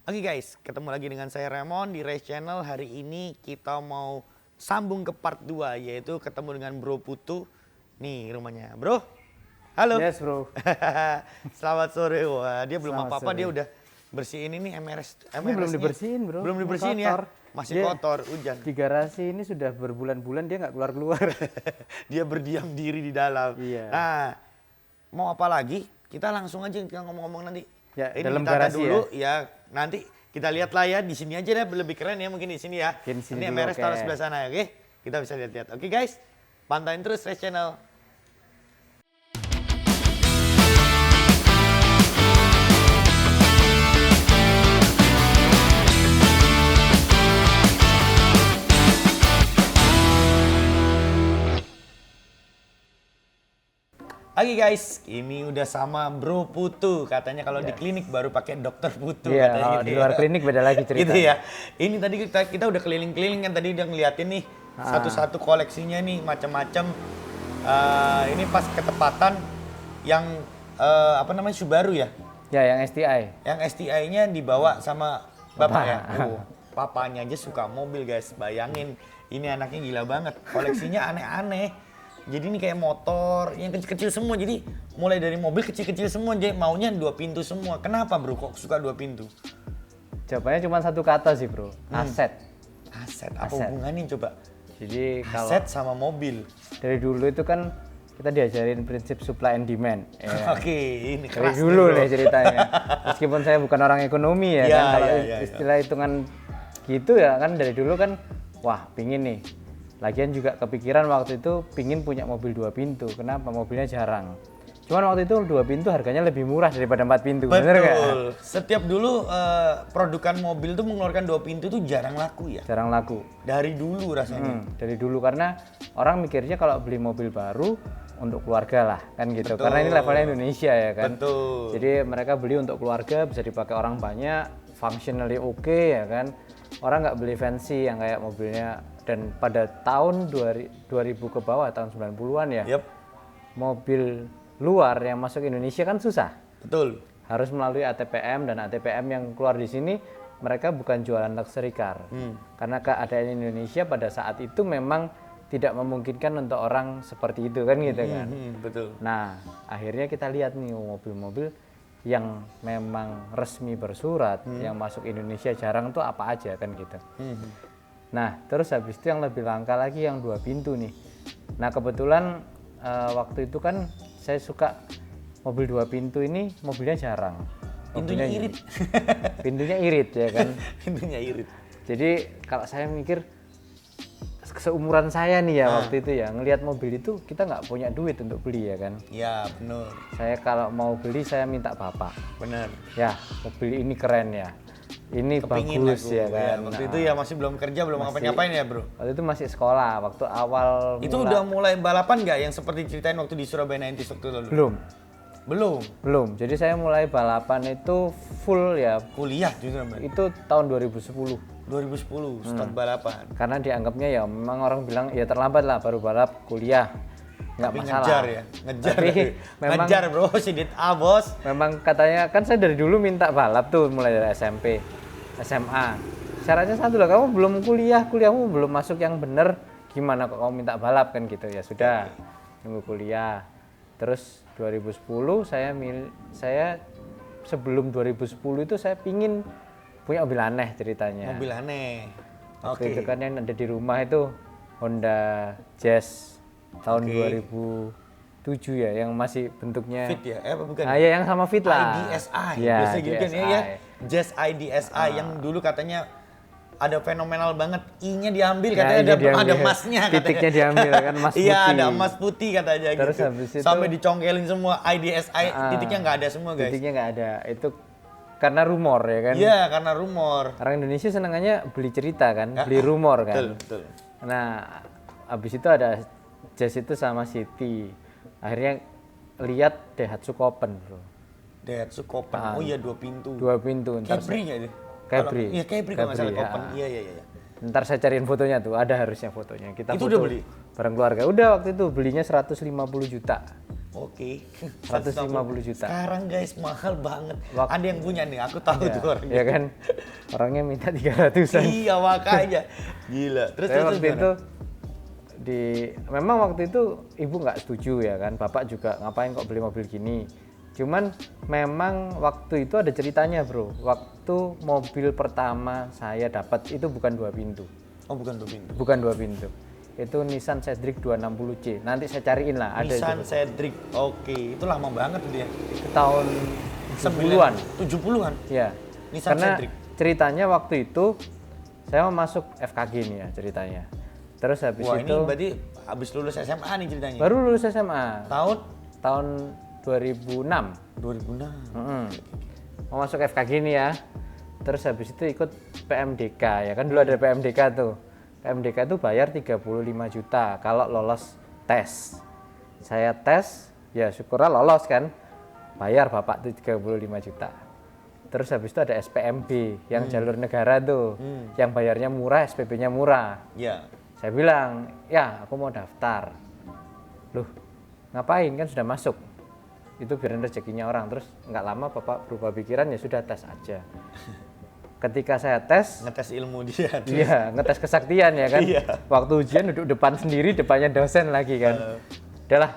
Oke guys, ketemu lagi dengan saya Raymond di Race Channel. Hari ini kita mau sambung ke part 2, yaitu ketemu dengan Bro Putu. Nih rumahnya, Bro. Halo. Yes, Bro. Selamat sore. Wah, dia belum Selamat apa-apa, sore. dia udah bersihin ini MRS. Ini belum dibersihin, Bro. Belum Ini dibersihin kotor. ya? Masih Dia kotor, hujan. Di garasi ini sudah berbulan-bulan dia nggak keluar-keluar. Dia berdiam diri di dalam. Iya. Nah, mau apa lagi? Kita langsung aja kita ngomong-ngomong nanti. Ya, Ini dalam ditata garasi dulu ya. Nanti kita lihat lah ya di sini aja deh, lebih keren ya mungkin di sini ya. Mungkin di sini Ini dulu, MRS oke. taruh sebelah sana ya, oke? Kita bisa lihat-lihat. Oke guys, pantauin terus Race Channel. Oke guys, ini udah sama Bro Putu. Katanya kalau di klinik baru pakai Dokter Putu. Iya, katanya kalau gitu di ya. luar klinik beda lagi cerita. Gitu ya. Ini tadi kita udah keliling-keliling kan, tadi udah ngeliatin nih satu-satu koleksinya nih macam-macam. Ini pas ketepatan yang apa namanya Subaru ya. Ya, yang STI. Yang STI-nya dibawa sama bapak Bapak. ya. Oh, papanya aja suka mobil guys. Bayangin, ini anaknya gila banget. Koleksinya aneh-aneh. Jadi ini kayak motor yang kecil-kecil semua. Jadi mulai dari mobil kecil-kecil semua. Jadi maunya 2 pintu semua. Kenapa bro kok suka 2 pintu? Jawabannya cuma satu kata sih, Bro. Aset. Aset. Apa Aset. hubungannya coba? Jadi kalau Aset sama mobil. dari dulu itu kan kita diajarin prinsip supply and demand. Ya. Oke, ini Dari keras dulu bro. nih ceritanya. Meskipun saya bukan orang ekonomi ya, Ya, kan kalau ya. istilah hitungan gitu ya kan dari dulu kan wah pingin nih. Lagian juga kepikiran waktu itu pingin punya mobil 2 pintu. Kenapa? Mobilnya jarang. Cuman waktu itu 2 pintu harganya lebih murah daripada 4 pintu. Bener nggak? Betul. Setiap dulu produkan mobil tuh mengeluarkan 2 pintu tuh jarang laku ya. Jarang laku. Dari dulu rasanya. Dari dulu karena orang mikirnya kalau beli mobil baru untuk keluarga lah kan gitu. Betul. Karena ini levelnya Indonesia ya kan. Betul. Jadi mereka beli untuk keluarga bisa dipakai orang banyak, functionally oke ya kan. Orang nggak beli fancy yang kayak mobilnya. Dan pada tahun 2000 ke bawah, tahun 90-an ya, Yep. mobil luar yang masuk Indonesia kan susah. Betul. Harus melalui ATPM, dan ATPM yang keluar di sini mereka bukan jualan luxury car. Karena keadaan Indonesia pada saat itu memang tidak memungkinkan untuk orang seperti itu kan gitu kan. Betul. Nah, akhirnya kita lihat nih mobil-mobil yang memang resmi bersurat, yang masuk Indonesia jarang tuh apa aja kan gitu. Nah, terus habis itu yang lebih langka lagi yang 2 pintu nih. Nah, kebetulan waktu itu kan saya suka mobil 2 pintu ini, mobilnya jarang. Pintunya irit. Pintunya irit ya kan. Pintunya irit. Jadi kalau saya mikir seumuran saya nih ya waktu itu ya, ngelihat mobil itu kita nggak punya duit untuk beli ya kan. Ya, benar. Saya kalau mau beli saya minta bapak. Benar. Ya, mobil ini keren ya. Ini Kepingin bagus aku. ya kan. Waktu itu ya masih belum kerja, belum ngapain-ngapain ya, Bro. Waktu itu masih sekolah, waktu awal Itu udah mulai balapan nggak yang seperti ceritain waktu di Surabaya 90s waktu lalu? belum. Belum. Jadi saya mulai balapan itu full ya. Kuliah justru, Bro. Itu tahun 2010. 2010 start balapan. Karena dianggapnya ya memang orang bilang ya terlambat lah baru balap kuliah. Nggak Tapi masalah. ngejar ya, ngejar. Tapi memang Ngejar, Bro, Sidit A, Bos. memang katanya kan saya dari dulu minta balap tuh mulai dari SMP, SMA. Syaratnya satu lah, kamu belum kuliah, kuliahmu belum masuk yang bener, gimana kok kamu minta balap kan gitu ya. Sudah nunggu kuliah. Terus 2010 saya sebelum 2010 itu saya pingin punya mobil aneh ceritanya. Mobil aneh. Waktu itu kan yang ada di rumah itu Honda Jazz tahun 2007 ya, yang masih bentuknya Fit ya? Apa bukan? Ah, ya yang sama Fit lah. IDSI. Ya, Biasa gitu kan ya. Jazz IDSI Ah. yang dulu katanya ada fenomenal banget. I-nya diambil Ya, katanya I-nya ada diambil. emasnya Titiknya diambil kan, emas Iya, putih. ada emas putih katanya Terus gitu. habis itu- Sampai dicongkelin semua IDSI, titiknya nggak ada semua, guys. Titiknya nggak ada. Itu karena rumor ya kan. Iya, karena rumor. Orang Indonesia senangannya beli cerita kan, beli rumor kan. Betul, betul. Nah, habis itu ada Jazz itu sama City. Akhirnya lihat Daihatsu Copen, Bro. Daihatsu Copen. Oh iya, 2 pintu. 2 pintu. Ntar Capri nggak itu? Capri. Iya, Capri kalau nggak salah Capri, Copen. ya. Iya. Ntar saya cariin fotonya tuh, ada harusnya fotonya. Kita Itu foto udah beli? bareng keluarga. Udah waktu itu belinya 150 juta. Oke. 150 juta. Sekarang guys mahal banget. Wak- Ada yang punya nih, aku tahu tuh orangnya. Ya kan, orangnya minta 300-an. Iya makanya. Gila. Terus Saya terus waktu gimana? itu memang waktu itu ibu nggak setuju ya kan, bapak juga ngapain kok beli mobil gini. Cuman memang waktu itu ada ceritanya bro. Waktu mobil pertama saya dapat itu bukan 2 pintu. Oh bukan tuh pintu. Bukan 2 pintu. Itu Nissan Cedric 260C. Nanti saya cariin lah, ada Nissan itu. Cedric. Oke, itu lama banget tuh dia. Itu tahun 70-an. 70-an. Ya. Nissan Karena Cedric. ceritanya waktu itu saya mau masuk FKG nih ya ceritanya. Terus habis Wah, itu ini berarti habis lulus SMA nih ceritanya. baru lulus SMA Tahun tahun 2006. 2006. Mau masuk FKG nih ya. Terus habis itu ikut PMDK ya kan, dulu ada PMDK tuh. PMDK itu bayar 35 juta kalau lolos tes. Saya tes, ya syukurlah lolos kan. Bayar bapak tuh 35 juta. Terus habis itu ada SPMB yang jalur negara tuh. Yang bayarnya murah, SPP-nya murah. Ya. Saya bilang, ya aku mau daftar. Loh, ngapain kan sudah masuk. Itu biarin rezekinya orang. Terus nggak lama bapak berubah pikiran, ya sudah tes aja. Ketika saya tes, Ngetes ilmu dia. iya ngetes kesaktian ya kan. Iya. Waktu ujian duduk depan sendiri, depannya dosen lagi kan. Udahlah,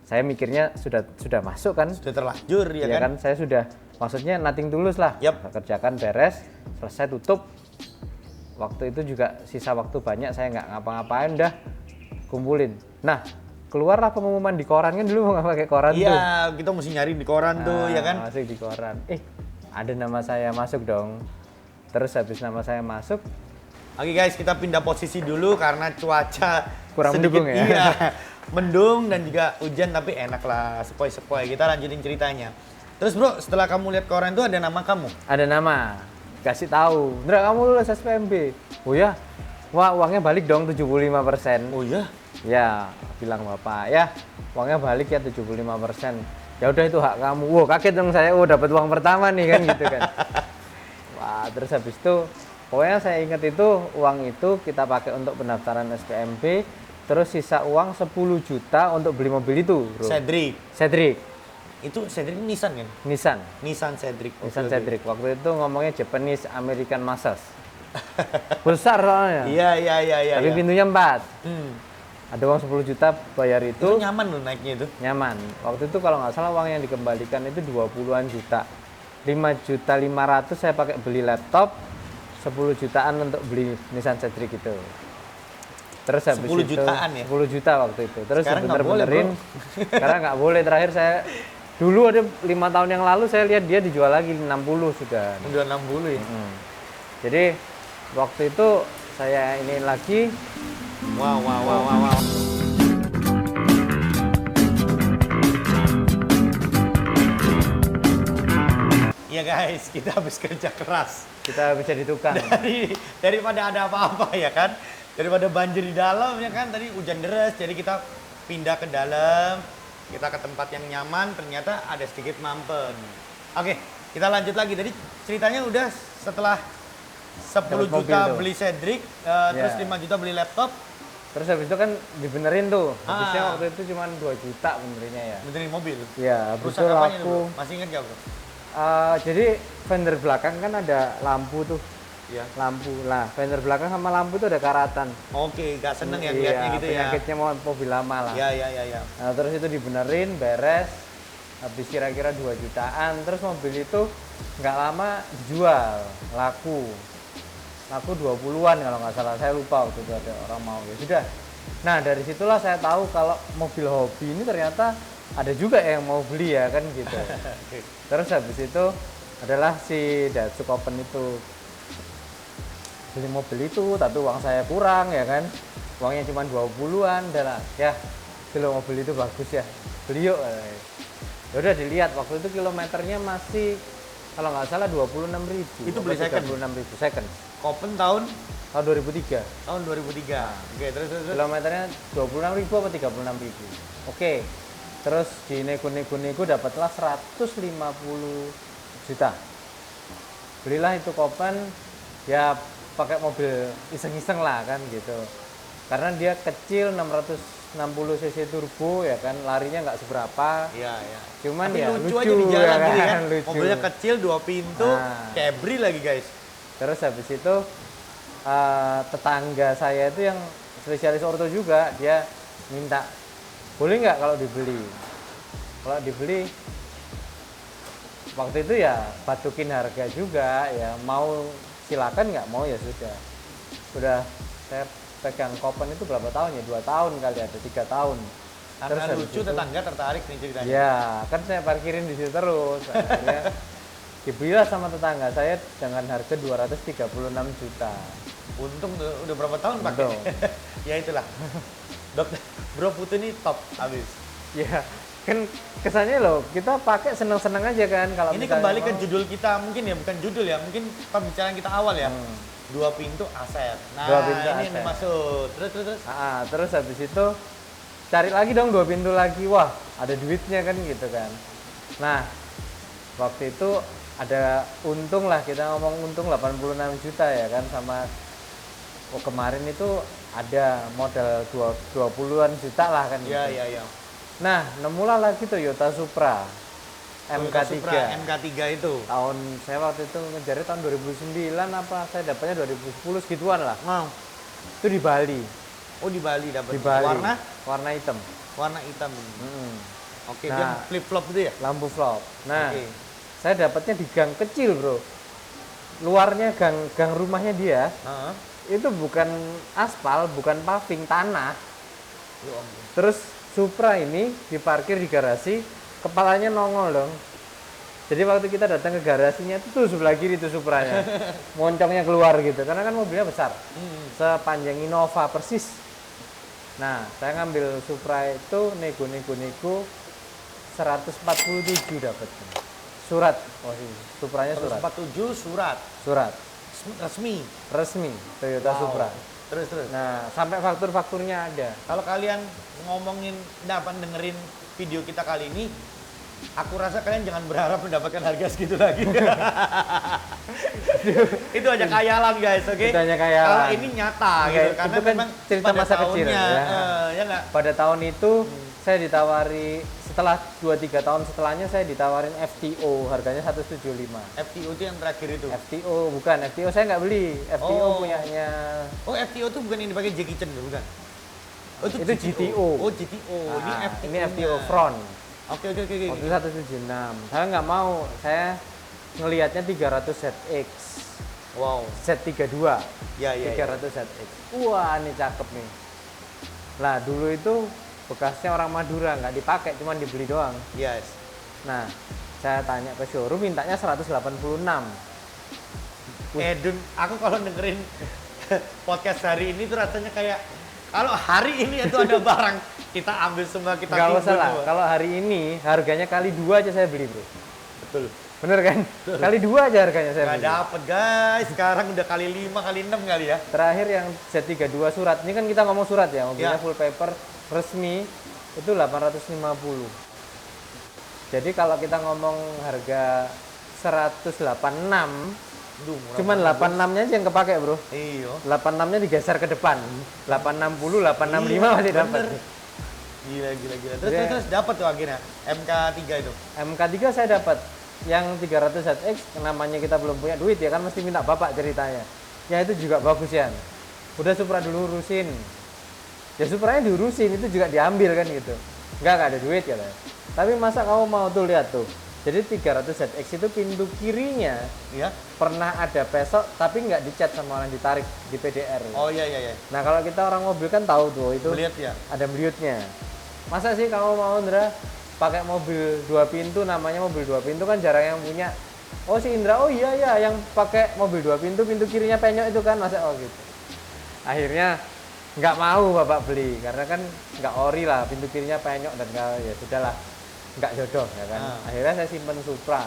saya mikirnya sudah masuk kan. Sudah terlanjur ya Ya kan? kan, saya sudah maksudnya nothing tulus lah. Yap. Kerjakan beres, selesai tutup. Waktu itu juga sisa waktu banyak, saya nggak ngapa-ngapain, udah kumpulin. Nah, keluarlah pengumuman di koran kan, dulu mau nggak pakai koran tuh. Iya, kita mesti nyari di koran tuh ya kan? Masuk di koran. Ada nama saya masuk dong. Terus habis nama saya masuk, Oke guys, kita pindah posisi dulu karena cuaca Kurang sedikit, mendukung ya? Iya, mendung dan juga hujan tapi enak lah, sepoi-sepoi. Kita lanjutin ceritanya. Terus bro, setelah kamu lihat koran itu ada nama kamu? ada nama. Kasih tahu, Ndra kamu lulus SPMB. Oh ya? Wah, uangnya balik dong 75%. Oh iya? Ya, bilang bapak, ya uangnya balik ya 75%. Ya udah itu hak kamu. Wow, kaget dong saya, dapat uang pertama nih kan gitu kan. Wah, terus habis itu pokoknya saya ingat itu uang itu kita pakai untuk pendaftaran SPMB, terus sisa uang 10 juta untuk beli mobil itu, bro. Cedric. Itu Cedric Nissan kan? Nissan. Nissan Cedric. Oke, Nissan oke. Cedric. Waktu itu ngomongnya Japanese American Muscle. Besar soalnya. Iya. Tapi pintunya 4. Hmm. Ada uang 10 juta bayar Itu itu. nyaman loh naiknya itu. Nyaman. Waktu itu kalau nggak salah uang yang dikembalikan itu 20-an juta. 5.500.000 saya pakai beli laptop, 10 jutaan untuk beli Nissan Cedric itu. Terus habis 10 itu jutaan ya? 10 juta waktu itu. Terus Sekarang nggak boleh, bener-benerin. Sekarang nggak boleh. Terakhir saya dulu ada 5 tahun yang lalu saya lihat dia dijual lagi 60 sudah. Udah 60 ya? Jadi waktu itu saya ini lagi. Wow. Iya guys, kita habis kerja keras. Kita bisa di tukang. Daripada ada apa-apa ya kan, daripada banjir di dalam ya kan, tadi hujan deras, jadi kita pindah ke dalam, kita ke tempat yang nyaman, ternyata ada sedikit mampet. Oke, kita lanjut lagi. Tadi ceritanya udah setelah 10 Dapat mobil juta tuh. beli Cedric, terus 5 juta beli laptop, Terus habis itu kan dibenerin tuh. Habisnya Ah. waktu itu cuma 2 juta benerinnya ya. benerin mobil. Ya, habis itu Rusak apanya tuh, laku. bro? Masih ingat gak bro? Jadi fender belakang kan ada lampu tuh. Iya. Lampu. Lah, fender belakang sama lampu tuh ada karatan. Oke, gak seneng ya liatnya gitu ya. Penyakitnya mau mobil lama lah. Ya. Nah, terus itu dibenerin, beres. Habis kira-kira 2 jutaan. Terus mobil itu nggak lama dijual, laku 20-an kalau nggak salah, saya lupa waktu itu ada orang mau, ya sudah. Nah dari situlah saya tahu kalau mobil hobi ini ternyata ada juga yang mau beli ya kan gitu. Terus habis itu adalah si Datsun Open itu, beli mobil itu tapi uang saya kurang ya kan, uangnya cuma 20-an, adalah ya kalau mobil itu bagus ya beli yuk. Ya udah dilihat, waktu itu kilometernya masih kalau nggak salah 26.000. Itu beli second? 26.000 second. Kopen tahun Tahun 2003. tahun 2003. Oke, terus. Kilometernya 26.000 apa 36.000. Oke. Terus di nego-nego dapatlah 150 juta. Belilah itu Kopen, ya pakai mobil iseng-iseng lah kan gitu. Karena dia kecil 600 60 cc turbo ya kan, larinya nggak seberapa. Iya, iya. Cuman Tapi ya lucu lucu aja di jalan ya gini kan, kan. lucu. Mobilnya kecil, 2 pintu, Nah. Cabri lagi guys. Terus habis itu tetangga saya itu yang spesialis orto juga, dia minta boleh nggak kalau dibeli. Kalau dibeli waktu itu ya batukin harga juga, ya mau silakan, nggak mau ya sudah. Udah saya pegang Kopen itu berapa tahun ya? 2 tahun kali, ada 3 tahun. Karena habis lucu itu- tetangga tertarik nih ceritanya. Ya, kan saya parkirin di situ terus. Akhirnya dibelilah sama tetangga saya dengan harga 236 juta. Untung udah berapa tahun pakai. Untung. Ya itulah. Dokter Bro Putu ini top abis. Ya, kan kesannya loh kita pakai senang-senang aja kan kalau Ini misalnya kembali ke mau- judul kita, mungkin ya bukan judul ya, mungkin pembicaraan kita awal ya. 2 pintu aset. Nah, 2 pintu ini yang aset. dimaksud. Terus. Terus habis itu cari lagi dong 2 pintu lagi. Wah, ada duitnya kan gitu kan. Nah, waktu itu ada untung lah, kita ngomong untung 86 juta ya kan, sama kemarin itu ada modal 20-an juta lah kan Iya, gitu. iya. Nah, nemulah lagi Toyota Supra Toyota MK3. Supra MK3 itu. Tahun saya waktu itu ngejarnya tahun 2009 apa, saya dapatnya 2010 segituan lah. Wow. Itu di Bali. Oh, di Bali dapat. Di Bali. Warna hitam. warna hitam. Oke, Nah. dia flip flop itu ya? Lampu flop. Nah, Oke. saya dapatnya di gang kecil, Bro. Luarnya gang rumahnya dia Heeh. itu bukan aspal, bukan paving, tanah. Ya ampun. Terus Supra ini diparkir di garasi, kepalanya nongol dong. Jadi waktu kita datang ke garasinya itu tuh sebelah kiri tuh Supranya. Moncongnya keluar gitu, karena kan mobilnya besar. Sepanjang Innova persis. Nah, saya ngambil Supra itu nego 147 dapatnya. Surat. Oh, iya. Supranya surat. 147 surat Surat resmi. resmi Toyota Wow. Supra. Terus. Nah, sampai faktur-fakturnya ada. Kalau kalian ngomongin dengerin video kita kali ini, aku rasa kalian jangan berharap mendapatkan harga segitu lagi. Itu hanya khayalan guys, oke? Itu hanya khayalan. Kalau ini nyata Oke, gitu, karena itu kan memang cerita pada masa kecil, tahunnya, ya. ya nggak? Pada tahun itu saya ditawari, setelah 2-3 tahun setelahnya saya ditawarin FTO, harganya 175. FTO itu yang terakhir itu. FTO bukan, FTO saya nggak beli. FTO Oh. punyanya Oh, FTO itu bukan yang dipakai Jackie Chan bukan? Oh, Itu GTO. Oh, GTO. Ini Nah, FTO. ini FTO front. Oke. Waktu 176. Saya nggak mau, saya ngelihatnya 300 ZX. Wow. Z32. Ya. 300 ZX. Wah, ini cakep nih. Lah, dulu itu bekasnya orang Madura, nggak dipakai, cuma dibeli doang. Yes. Nah, saya tanya ke showroom, mintanya 186. Dun, aku kalau dengerin podcast hari ini tuh rasanya kayak kalau hari ini itu ada barang kita ambil semua kita Nggak timbun usah lah, semua. kalau hari ini harganya kali 2 aja saya beli, Bro. Betul. Bener kan? Kali 2 aja harganya saya Nggak beli. dapet guys, sekarang udah kali 5 kali 6 kali ya. Terakhir yang Z32 surat, ini kan kita ngomong surat ya, mobilnya Ya. full paper resmi itu 850. Jadi kalau kita ngomong harga 186, Duh, murah cuman banget. 86-nya aja yang kepake, Bro. Iya. 86-nya digeser ke depan. 860, 865 Iya, masih dapat. bener. Gila. Terus Jadi- terus dapat tuh akhirnya MK3 itu. MK3 saya dapat. Yang 300 ZX namanya kita belum punya duit ya kan, mesti minta bapak ceritanya. Ya itu juga bagus ya. Udah Supra dulu urusin. Ya Supranya diurusin, itu juga diambil kan gitu. Enggak ada duit katanya. Tapi masa kamu mau tuh lihat tuh. Jadi 300 ZX itu pintu kirinya Iya. pernah ada pesok tapi nggak dicat sama orang, ditarik di PDR. Oh iya. Nah kalau kita orang mobil kan tahu tuh itu Melihat ya. ada meliutnya. Masa sih kamu mau, Indra, pakai mobil 2 pintu, namanya mobil 2 pintu kan jarang yang punya. Oh si Indra, oh iya yang pakai mobil 2 pintu, pintu kirinya penyok itu kan, masa oh gitu. Akhirnya nggak mau bapak beli karena kan nggak ori lah, pintu kirinya penyok dan ya sudahlah, nggak jodoh ya kan. Akhirnya saya simpen Supra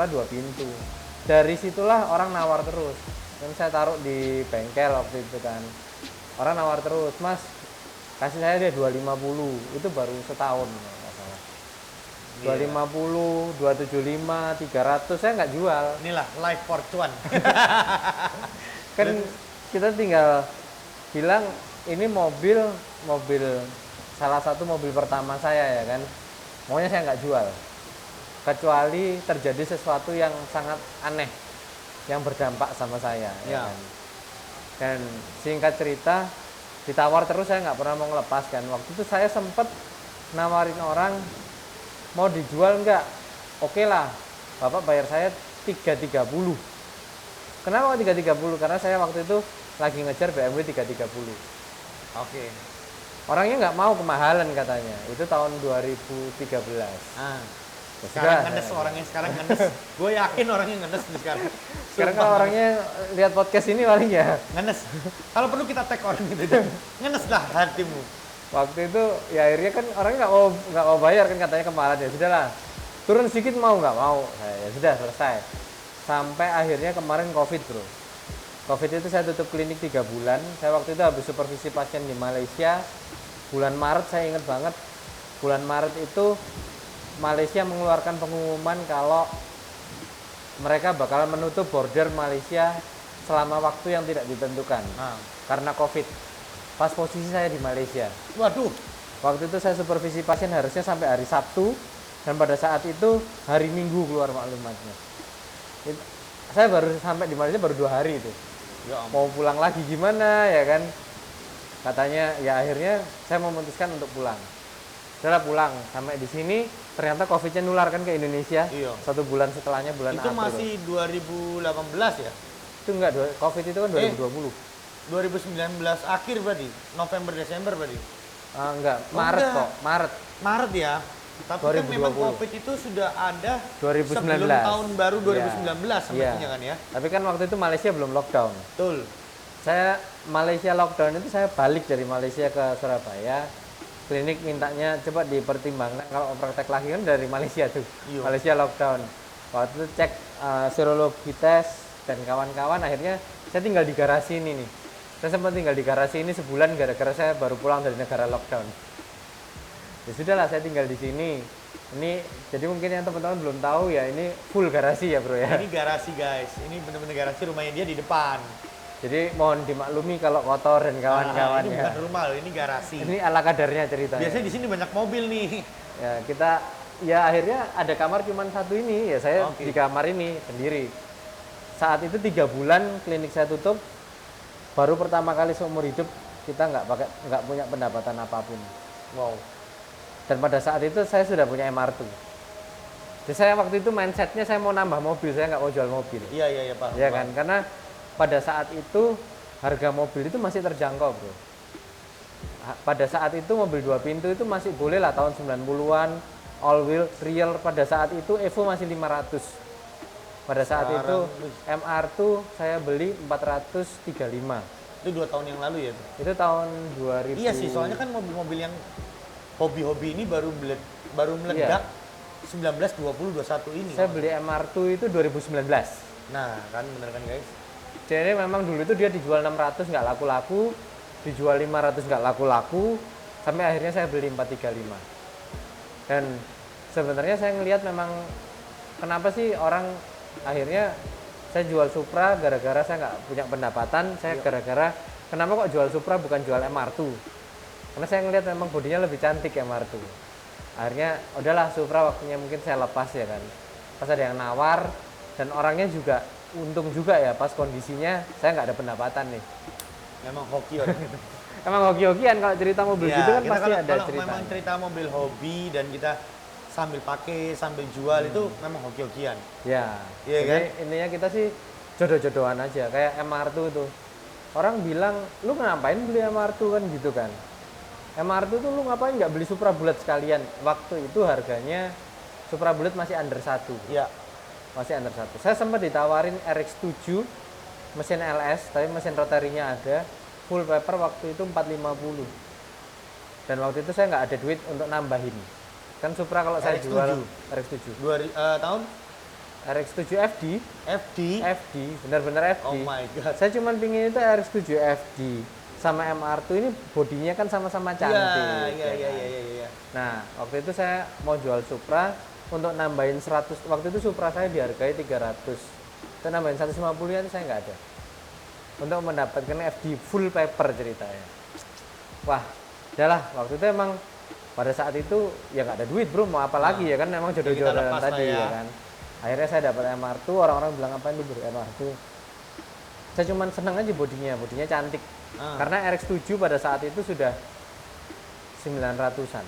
2 pintu. Dari situlah orang nawar terus. Dan saya taruh di bengkel waktu itu kan. Orang nawar terus, Mas, kasih saya deh 250, itu baru setahun kalau nggak salah. 250, 275, 300 saya nggak jual. Inilah life fortune. Kan kita tinggal bilang ini mobil salah satu mobil pertama saya ya kan. Maunya saya nggak jual. Kecuali terjadi sesuatu yang sangat aneh yang berdampak sama saya ya Ya. kan. Dan singkat cerita ditawar terus, saya nggak pernah mau melepaskan. Waktu itu saya sempat nawarin orang, mau dijual nggak? Oke lah, Bapak bayar saya 330. Kenapa 330? Karena saya waktu itu lagi ngejar BMW 330. Oke. Orangnya nggak mau, kemahalan katanya. Itu tahun 2013. Ah. Ya Sekarang sudah, ngenes saya- orangnya, sekarang ngenes. Gue yakin orangnya ngenes nih sekarang. Sekarang kalau orangnya lihat podcast ini paling ya. Ngenes. Kalau perlu kita tag orang gitu deh. Ngenes lah hatimu. Waktu itu ya akhirnya kan orangnya nggak mau bayar kan, katanya kemahalan. Ya sudahlah, turun sedikit, mau nggak mau. Ya sudah, selesai. Sampai akhirnya kemarin COVID bro. COVID itu saya tutup klinik 3 bulan. Saya waktu itu habis supervisi pasien di Malaysia. Bulan Maret saya ingat banget. Bulan Maret itu Malaysia mengeluarkan pengumuman kalau mereka bakal menutup border Malaysia selama waktu yang tidak ditentukan Ah. karena COVID. Pas posisi saya di Malaysia. Waduh. Waktu itu saya supervisi pasien harusnya sampai hari Sabtu, dan pada saat itu hari Minggu keluar maklumatnya. Saya baru sampai di Malaysia baru 2 hari itu. Ya ampun. Mau pulang lagi gimana ya kan? Katanya ya akhirnya saya memutuskan untuk pulang. Setelah pulang sampai di sini ternyata COVID-nya nular kan ke Indonesia. Iya. 1 bulan setelahnya, bulan Itu April. masih 2018 ya? Itu enggak, COVID itu kan 2020. 2019 akhir berarti? November, Desember berarti? Enggak, Oh, Maret enggak. kok, Maret Maret ya? Tapi kan memang 2020. COVID itu sudah ada 2019. sebelum tahun baru 2019 Iya. sepertinya kan ya? Tapi kan waktu itu Malaysia belum lockdown. Betul. Saya Malaysia lockdown itu saya balik dari Malaysia ke Surabaya. Klinik mintanya coba dipertimbangkan kalau praktek lagi kan dari Malaysia tuh. Iya. Malaysia lockdown. Waktu itu cek serologi tes dan kawan-kawan, akhirnya saya tinggal di garasi ini nih. Saya sempat tinggal di garasi ini sebulan gara-gara saya baru pulang dari negara lockdown. Ya sudahlah, saya tinggal di sini. Ini jadi mungkin yang teman-teman belum tahu ya, ini full garasi ya bro ya. Ini garasi guys, ini bener-bener garasi, rumahnya dia di depan. Jadi mohon dimaklumi kalau kotor dan kawan-kawan Ini ya. bukan rumah loh, ini garasi. Ini ala kadarnya ceritanya. Biasanya di sini banyak mobil nih. Ya kita ya akhirnya ada kamar cuman satu ini, ya saya Oke. di kamar ini sendiri. Saat itu 3 bulan klinik saya tutup, baru pertama kali seumur hidup kita nggak punya pendapatan apapun. Wow. Dan pada saat itu saya sudah punya MR2. Jadi saya waktu itu mindsetnya saya mau nambah mobil, saya nggak mau jual mobil. Iya, iya, iya, Pak. Ya kan, karena pada saat itu harga mobil itu masih terjangkau bro. Pada saat itu mobil 2 pintu itu masih boleh lah, tahun 90-an, all wheel, real. Pada saat itu Evo masih 500. Pada saat Sekarang, itu MR2 saya beli 435. Itu 2 tahun yang lalu ya? Tuh? Itu tahun 2000. Iya sih, soalnya kan mobil-mobil yang hobi-hobi ini baru meledak 19, 20, 21 ini. Saya beli MR2 itu 2019. Nah, kan bener kan guys? Jadi memang dulu itu dia dijual 600 nggak laku-laku, dijual 500 nggak laku-laku, sampai akhirnya saya beli 435. Dan sebenarnya saya ngelihat memang kenapa sih orang akhirnya saya jual Supra gara-gara saya nggak punya pendapatan, saya gara-gara kenapa kok jual Supra bukan jual MR2? Karena saya ngelihat memang bodinya lebih cantik MR2. Akhirnya udahlah Supra waktunya mungkin saya lepas ya kan. Pas ada yang nawar dan orangnya juga untung juga ya, pas kondisinya saya nggak ada pendapatan nih. Memang hoki orang itu. Emang hoki-hokian kalau cerita mobil Ya, gitu kan kita pasti kalau, ada kalau cerita. memang cerita mobil hobi dan kita sambil pakai, sambil jual itu memang hoki-hokian. Ya, Iya jadi kan? intinya kita sih jodoh-jodohan aja, kayak MR2 tuh. Orang bilang, lu ngapain beli MR2 kan gitu kan. MR2 tuh lu ngapain nggak beli Supra Bullet sekalian? Waktu itu harganya Supra Bullet masih under 1. Ya, Masih under 1. Saya sempat ditawarin RX7 mesin LS, tapi mesin rotarinya ada. Full paper waktu itu 450. Dan waktu itu saya nggak ada duit untuk nambahin. Kan Supra kalau saya RX7. jual RX7. tahun RX7 FD, FD. FD, benar-benar FD. Oh my god. Saya cuma pingin itu RX7 FD sama MR2 ini bodinya kan sama-sama cantik. Iya, iya, ya iya, kan? iya, iya. Nah, waktu itu saya mau jual Supra untuk nambahin 100. Waktu itu Supra saya dihargai 300. Saya nambahin 150 ya, itu saya nggak ada. Untuk mendapatkan FD full paper ceritanya. wah udahlah waktu itu emang pada saat itu ya nggak ada duit bro, mau apa lagi ya kan, emang kita jodoh-jodohan lepas tadi lah ya. ya kan. Akhirnya saya dapat MR2, orang-orang bilang apa ini bro MR2. Saya cuman seneng aja bodinya cantik. Karena RX7 pada saat itu sudah 900-an.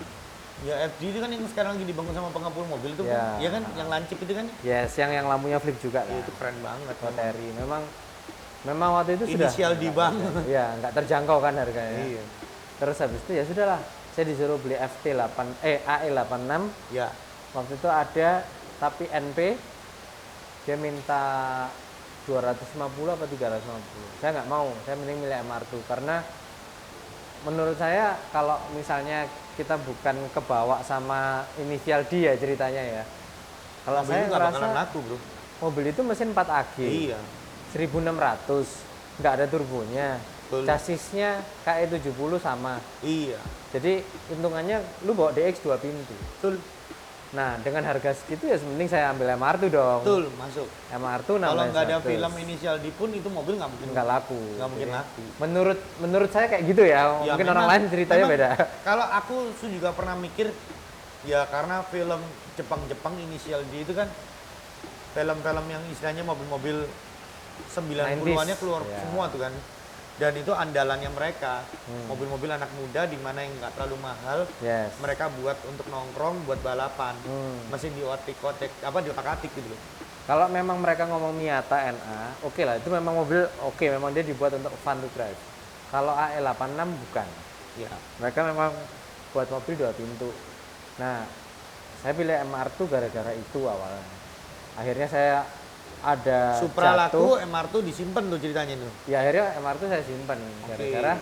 Ya FD itu kan yang sekarang lagi dibangun sama pengepul mobil itu, Ya. ya kan, yang lancip itu kan. Yes, yang lampunya flip juga Ya, kan. itu keren banget. Rotary. Memang waktu itu sudah Inisial D banget. Iya, nggak terjangkau kan harganya. Iya. Terus habis itu ya sudahlah, saya disuruh beli AE86. Ya. Waktu itu ada tapi NP dia minta 250 apa 350. Saya nggak mau, saya mending milih MR2 karena menurut saya kalau misalnya kita bukan kebawa sama inisial D ya ceritanya ya. Kalau Mobil saya itu nggak ngerasa bakalan laku bro. mobil itu mesin 4 AG. Iya. 1600, nggak ada turbonya. Betul. Chassisnya KE70 sama. Iya. Jadi hitungannya lu bawa DX 2 pintu. Betul. Nah, dengan harga segitu ya mending saya ambil MR2 dong. Betul, masuk. MR2 Kalau nggak ada 1600. film inisial D pun itu mobil nggak mungkin nggak laku. Nggak mungkin Jadi, laku. Menurut saya kayak gitu ya. Ya, Mungkin memang- orang lain ceritanya memang beda. Kalau aku juga pernah mikir, ya karena film Jepang inisial D itu kan film-film yang istilahnya mobil-mobil 90-annya keluar ya. semua tuh kan. Dan itu andalannya mereka, mobil-mobil anak muda di mana yang nggak terlalu mahal, Yes. mereka buat untuk nongkrong, buat balapan, mesin diotek-otek, diotak-atik gitu loh. Kalau memang mereka ngomong Miata NA, oke lah, itu memang mobil oke, memang dia dibuat untuk fun to drive. Kalau AE86 bukan. Ya. Mereka memang buat mobil 2 pintu. Nah, saya pilih MR2 gara-gara itu awalnya. Akhirnya saya ada Supra jatuh. laku, MR2 disimpan tuh ceritanya tuh. Ya akhirnya MR2 saya simpan gara-gara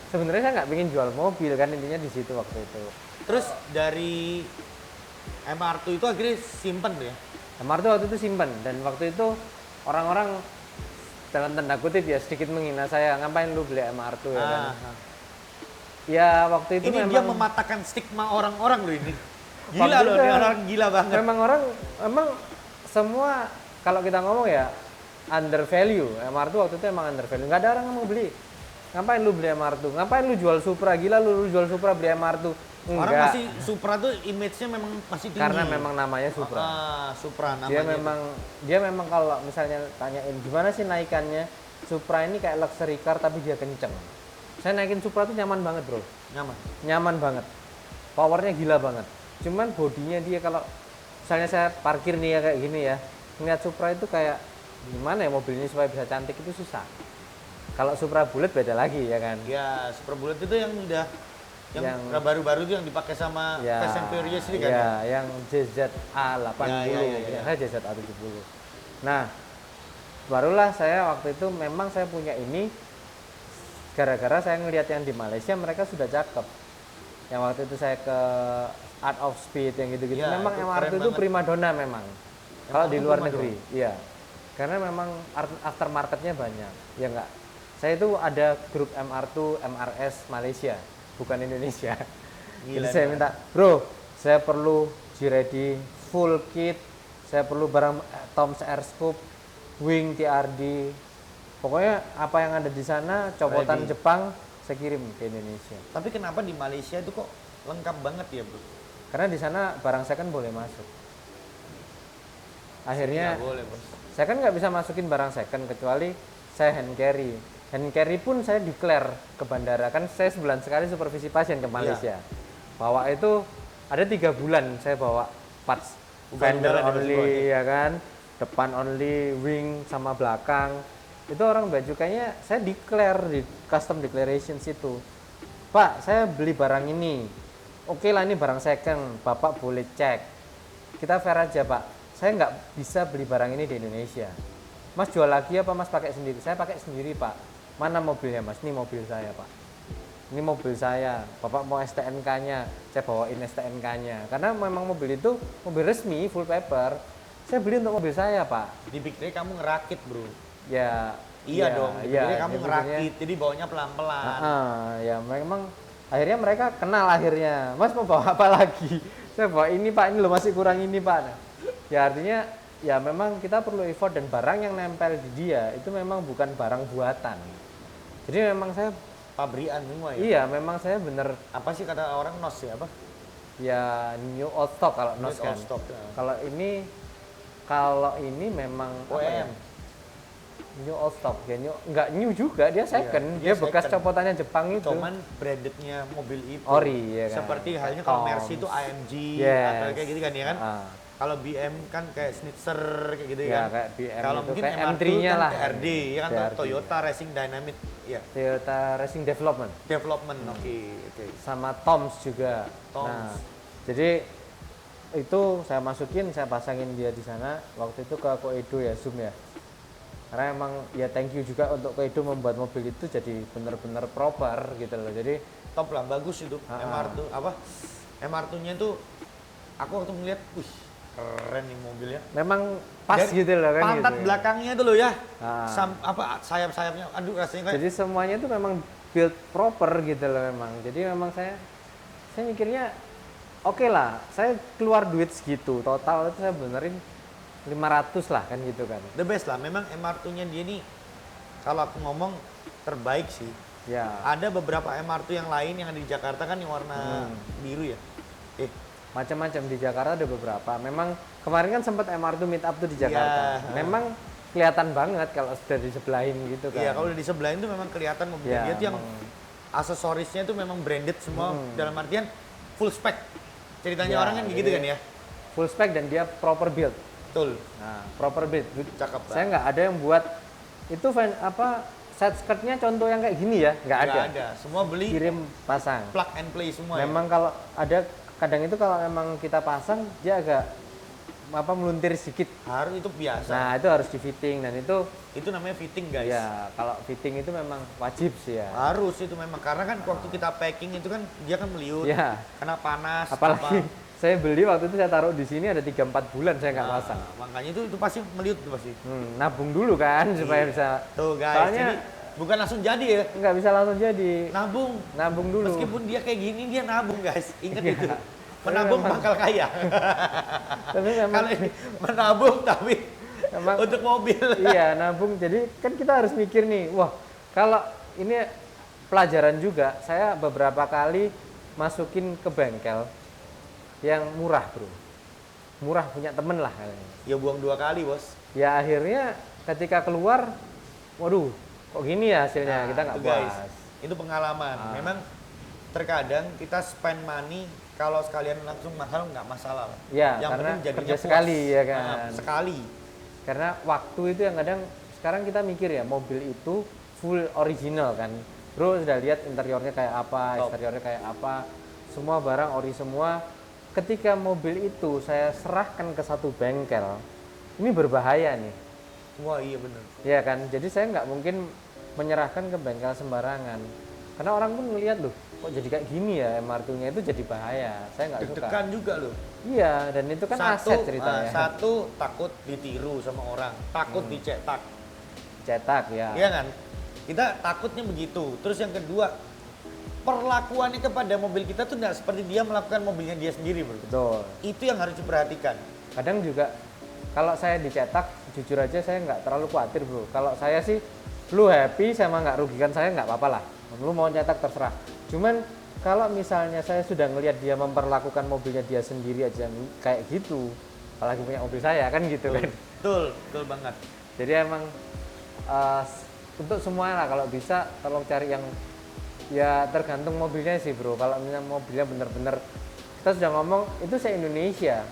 sebenarnya saya nggak pengen jual mobil kan, intinya di situ waktu itu. Terus dari MR2 itu akhirnya simpen tuh ya? MR2 waktu itu simpan dan waktu itu orang-orang dalam tanda kutip ya sedikit menghina saya, ngapain lu beli MR2 ya kan. Ya waktu itu Ini memang dia mematahkan stigma orang-orang loh ini. Waktu Gila loh, itu ini orang gila banget. memang orang semua kalau kita ngomong ya under value. MR2 waktu itu emang under value. Nggak ada orang yang mau beli. Ngapain lu beli MR2? Ngapain lu jual Supra? Gila lu jual Supra beli MR2. Orang Enggak. masih Supra tuh image-nya memang masih tinggi. Karena memang namanya Supra. Supra namanya. Dia memang kalau misalnya tanyain gimana sih naikannya, Supra ini kayak luxury car tapi dia kenceng. Saya naikin Supra tuh nyaman banget bro, nyaman. nyaman banget, powernya gila banget. Cuman bodinya dia kalau misalnya saya parkir nih ya kayak gini ya, ngeliat Supra itu kayak gimana ya mobil ini supaya bisa cantik itu susah. Kalau Supra Bullet beda lagi ya kan. Ya, Supra Bullet itu yang udah yang baru-baru itu yang dipakai sama Ya, Fast and Furious ini kan. ya, yang JZA80, Ya. saya JZA70. Nah, barulah saya waktu itu memang saya punya ini gara-gara saya ngelihat yang di Malaysia mereka sudah cakep. Yang waktu itu saya ke Art of Speed yang gitu-gitu. Ya, memang itu MR2 keren itu banget. primadona memang. Kalau di luar primadona. negeri, iya. Karena memang aftermarketnya banyak. Ya enggak. Saya itu ada grup MR2, MRS Malaysia, bukan Indonesia. Gila, Jadi saya minta, bro, saya perlu G-Ready full kit, saya perlu barang Tom's Air Scoop, wing TRD, pokoknya apa yang ada di sana, copotan Ready. Jepang, saya kirim ke Indonesia. Tapi kenapa di Malaysia itu kok lengkap banget ya, Bro? Karena di sana barang saya kan boleh masuk. Akhirnya Nggak boleh, Bos. saya kan nggak bisa masukin barang second kecuali saya hand carry. Hand carry pun saya declare ke bandara, kan saya sebulan sekali supervisi pasien ke Malaysia. Bawa itu ada 3 bulan saya bawa parts Bukan fender udara di only ya kan, depan only, wing sama belakang. Itu orang bea cukainya saya declare di custom declaration situ. Pak, saya beli barang ini. Oke lah ini barang second, Bapak boleh cek. Kita fair aja Pak, saya nggak bisa beli barang ini di Indonesia. Mas jual lagi apa Mas pakai sendiri? Saya pakai sendiri Pak. Mana mobilnya Mas? Ini mobil saya Pak. Ini mobil saya. Bapak mau STNK-nya, saya bawain STNK-nya. Karena memang mobil itu mobil resmi, full paper. Saya beli untuk mobil saya Pak. Dipikirnya kamu ngerakit, Bro. Ya. Iya dong, dipikirnya kamu dia ngerakit, jadi bawanya pelan-pelan. ya memang akhirnya mereka kenal akhirnya. Mas mau bawa apa lagi? Saya bawa ini Pak, ini loh masih kurang ini Pak. Ya artinya ya memang kita perlu effort dan barang yang nempel di dia itu memang bukan barang buatan. Jadi memang saya pabrikan semua ya. Iya, memang saya bener Apa sih kata orang NOS ya apa? ya new old stock kalau New NOS kan. old stock, ya. Kalau ini memang apa ya? OEM. New old stock ya, nggak new juga, dia second, dia dia bekas second. copotannya Jepang itu. Cuman brandednya mobil itu. Ori ya kan. Seperti halnya kalau Toms. Mercy itu AMG Yes. atau kayak gitu kan ya kan. Ah. Kalau BM kan kayak Schnitzer kayak gitu Ya, kan. kayak BM Kalau itu, mungkin kayak MR2 M3-nya kan lah. TRD ya kan, TRD. Toyota Racing Dynamic ya. Toyota Racing Development Development. Oke. sama Toms juga. Toms. Nah, jadi itu saya masukin, saya pasangin dia di sana. Waktu itu ke Koedo ya, Zoom ya. Karena emang ya thank you juga untuk Koedo membuat mobil itu jadi benar-benar proper gitu loh. Jadi Top lah, bagus itu. MR2 apa? MR2-nya tuh aku waktu ngeliat, wih, keren nih mobilnya. memang pas Dan gitu loh kan. Pantat gitu ya. belakangnya tuh loh ya. Ah. Apa sayap-sayapnya, aduh rasanya kayak Jadi semuanya itu memang build proper gitu loh memang. Jadi memang saya mikirnya oke lah, saya keluar duit segitu, total itu saya benerin 500 lah kan gitu kan. the best lah. Memang MR2-nya dia nih, kalau aku ngomong terbaik sih. Ya, Ada beberapa MR2 yang lain yang ada di Jakarta kan yang warna biru ya. macam-macam di Jakarta ada beberapa. Memang kemarin kan sempat MR2 meet up tuh di Jakarta. Iya. Memang kelihatan banget kalau sudah disebelahin gitu kan. Iya, kalau udah di sebelahin tuh memang kelihatan mobilnya. Ya, Dia tuh yang emang. aksesorisnya tuh memang branded semua, dalam artian full spec. Ceritanya Ya, orang kan gitu jadi kan ya. full spec dan dia proper build. Betul. Nah, proper build. Cakep Saya nggak ada yang buat itu set skirtnya contoh yang kayak gini ya, nggak ada. Nggak ada. Semua beli Kirim pasang. plug and play semua Memang kalau ada kadang itu kalau memang kita pasang dia agak meluntir sedikit. ya. Harus itu biasa. Nah, itu harus di fitting dan itu Itu namanya fitting guys. ya kalau fitting itu memang wajib sih ya. Harus itu memang karena kan waktu kita packing itu kan dia kan meliut, Ya. kena panas, Apalagi saya beli waktu itu saya taruh di sini ada 3-4 bulan saya nggak Nah, pasang. makanya itu pasti meliut itu pasti. Nabung dulu kan supaya Iya. bisa. Tuh guys, Soalnya jadi bukan langsung jadi ya, nggak bisa langsung jadi. nabung Dulu. meskipun dia kayak gini dia nabung guys, ingat Iya. itu. Tapi Menabung memang- bakal kaya. Tapi memang Kalau ini menabung tapi memang untuk mobil. iya nabung. Jadi kan kita harus mikir nih, wah kalau ini pelajaran juga. Saya beberapa kali masukin ke bengkel yang murah bro, murah punya temen lah. Ya buang 2 kali bos. Ya akhirnya ketika keluar, waduh kok gini ya hasilnya, Nah, kita nggak itu, guys. puas. Itu pengalaman. Memang terkadang kita spend money kalau sekalian langsung mahal nggak masalah. Ya, yang karena penting jadinya kerja puas. sekali, ya kan? Nah, sekali. Karena waktu itu yang kadang sekarang kita mikir ya mobil itu full original kan. Bro sudah lihat interiornya kayak apa, Top. eksteriornya kayak apa, semua barang ori semua. Ketika mobil itu saya serahkan ke satu bengkel, ini berbahaya nih, Wah iya bener. ya kan? Jadi saya nggak mungkin menyerahkan ke bengkel sembarangan, karena orang pun ngelihat loh, kok jadi kayak gini ya MR2-nya itu jadi bahaya. Saya nggak suka. Deg-degan juga loh. Iya, dan itu kan aset ceritanya. Satu takut ditiru sama orang, takut dicetak. Cetak ya. Iya kan? Kita takutnya begitu. Terus yang kedua, perlakuannya kepada mobil kita tuh nggak seperti dia melakukan mobilnya dia sendiri bro. Betul. Itu yang harus diperhatikan. Kadang juga kalau saya dicetak, jujur aja saya nggak terlalu khawatir bro. Kalau saya sih, lu happy sama nggak rugikan saya nggak apa-apa lah. Lu mau cetak terserah. Cuman kalau misalnya saya sudah ngelihat dia memperlakukan mobilnya dia sendiri aja kayak gitu, apalagi punya mobil saya kan gitu kan. Betul banget. Jadi emang untuk semuanya lah kalau bisa tolong cari yang ya tergantung mobilnya sih bro. Kalau misalnya mobilnya bener-bener kita sudah ngomong itu se-Indonesia,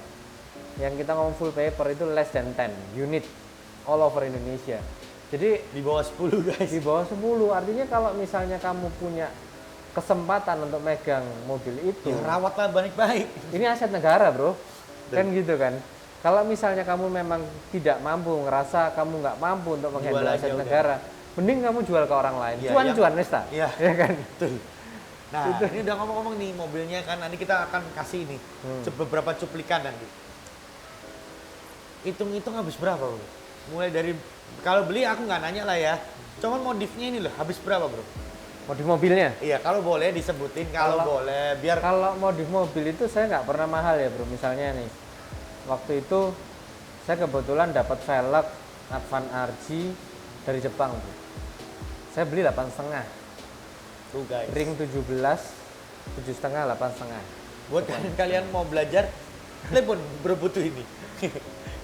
yang kita ngomong full paper itu less than 10 unit all over Indonesia. Jadi Di bawah 10 guys. di bawah 10 artinya kalau misalnya kamu punya kesempatan untuk megang mobil itu, Ya rawatlah baik-baik. ini aset negara bro, kan gitu kan. Kalau misalnya kamu memang tidak mampu, ngerasa kamu nggak mampu untuk menghandle Jual aja aset udah. negara, mending kamu jual ke orang lain. Iya, Cuan-cuan Nesta. Iya. Ya kan? Betul. Nah, ini udah ngomong-ngomong nih mobilnya kan nanti kita akan kasih nih beberapa cuplikan nanti. Hitung-hitung habis berapa bro? Mulai dari kalau beli aku nggak nanya lah ya. Cuman modifnya ini loh habis berapa bro? Modif mobilnya. Iya kalau boleh disebutin kalau boleh biar Kalau modif mobil itu saya nggak pernah mahal ya bro. Misalnya nih, waktu itu saya kebetulan dapat velg Advan RG dari Jepang bro. Saya beli 8,5. Tuh guys. ring 17, 7,5, 8,5. Buat kalian mau belajar, telepon berbutuh ini.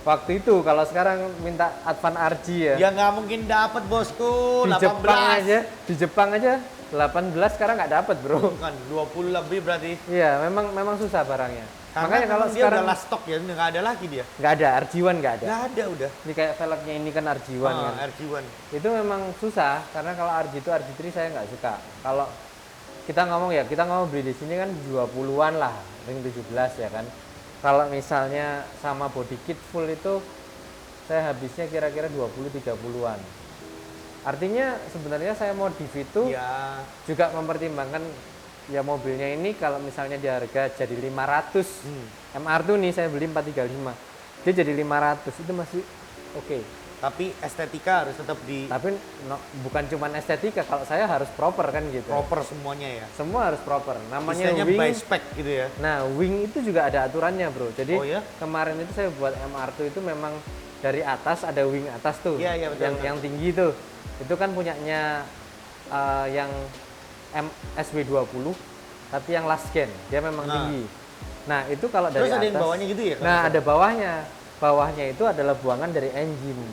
Waktu itu kalau sekarang minta Advan RG ya. Ya nggak mungkin dapat bosku. Di 18. Jepang aja 18 sekarang nggak dapat bro. Bukan 20 lebih berarti. Iya, memang susah barangnya. Karena Makanya kalau dia sekarang udah last stock ya, nggak ada lagi dia. nggak ada RG1 nggak ada. Nggak ada udah. Ini kayak velgnya ini kan RG1 kan. RG1. Itu memang susah karena kalau RG2 RG3 saya nggak suka. Kalau kita ngomong beli di sini kan 20-an lah, ring 17 ya kan. Kalau misalnya sama body kit full itu saya habisnya kira-kira 20-30-an. Artinya sebenarnya saya modif itu Ya. juga mempertimbangkan ya mobilnya ini kalau misalnya di harga jadi 500. MR2 nih saya beli 435. Dia jadi 500 itu masih oke. Tapi estetika harus tetap di Tapi bukan cuma estetika, kalau saya harus proper kan gitu. proper semuanya ya. Semua harus proper. Namanya Istilahnya wing. by spec gitu ya. Nah, wing itu juga ada aturannya, Bro. Jadi Oh, ya? kemarin itu saya buat MR2 itu memang dari atas ada wing atas tuh. Iya, iya, betul, betul. Yang tinggi tuh. Itu kan punyanya yang SW20 tapi yang last gen. Dia memang Nah. tinggi. Nah, itu kalau dari Terus ada atas. yang bawahnya gitu ya? Nah, ada bawahnya. Bawahnya itu adalah buangan dari engine.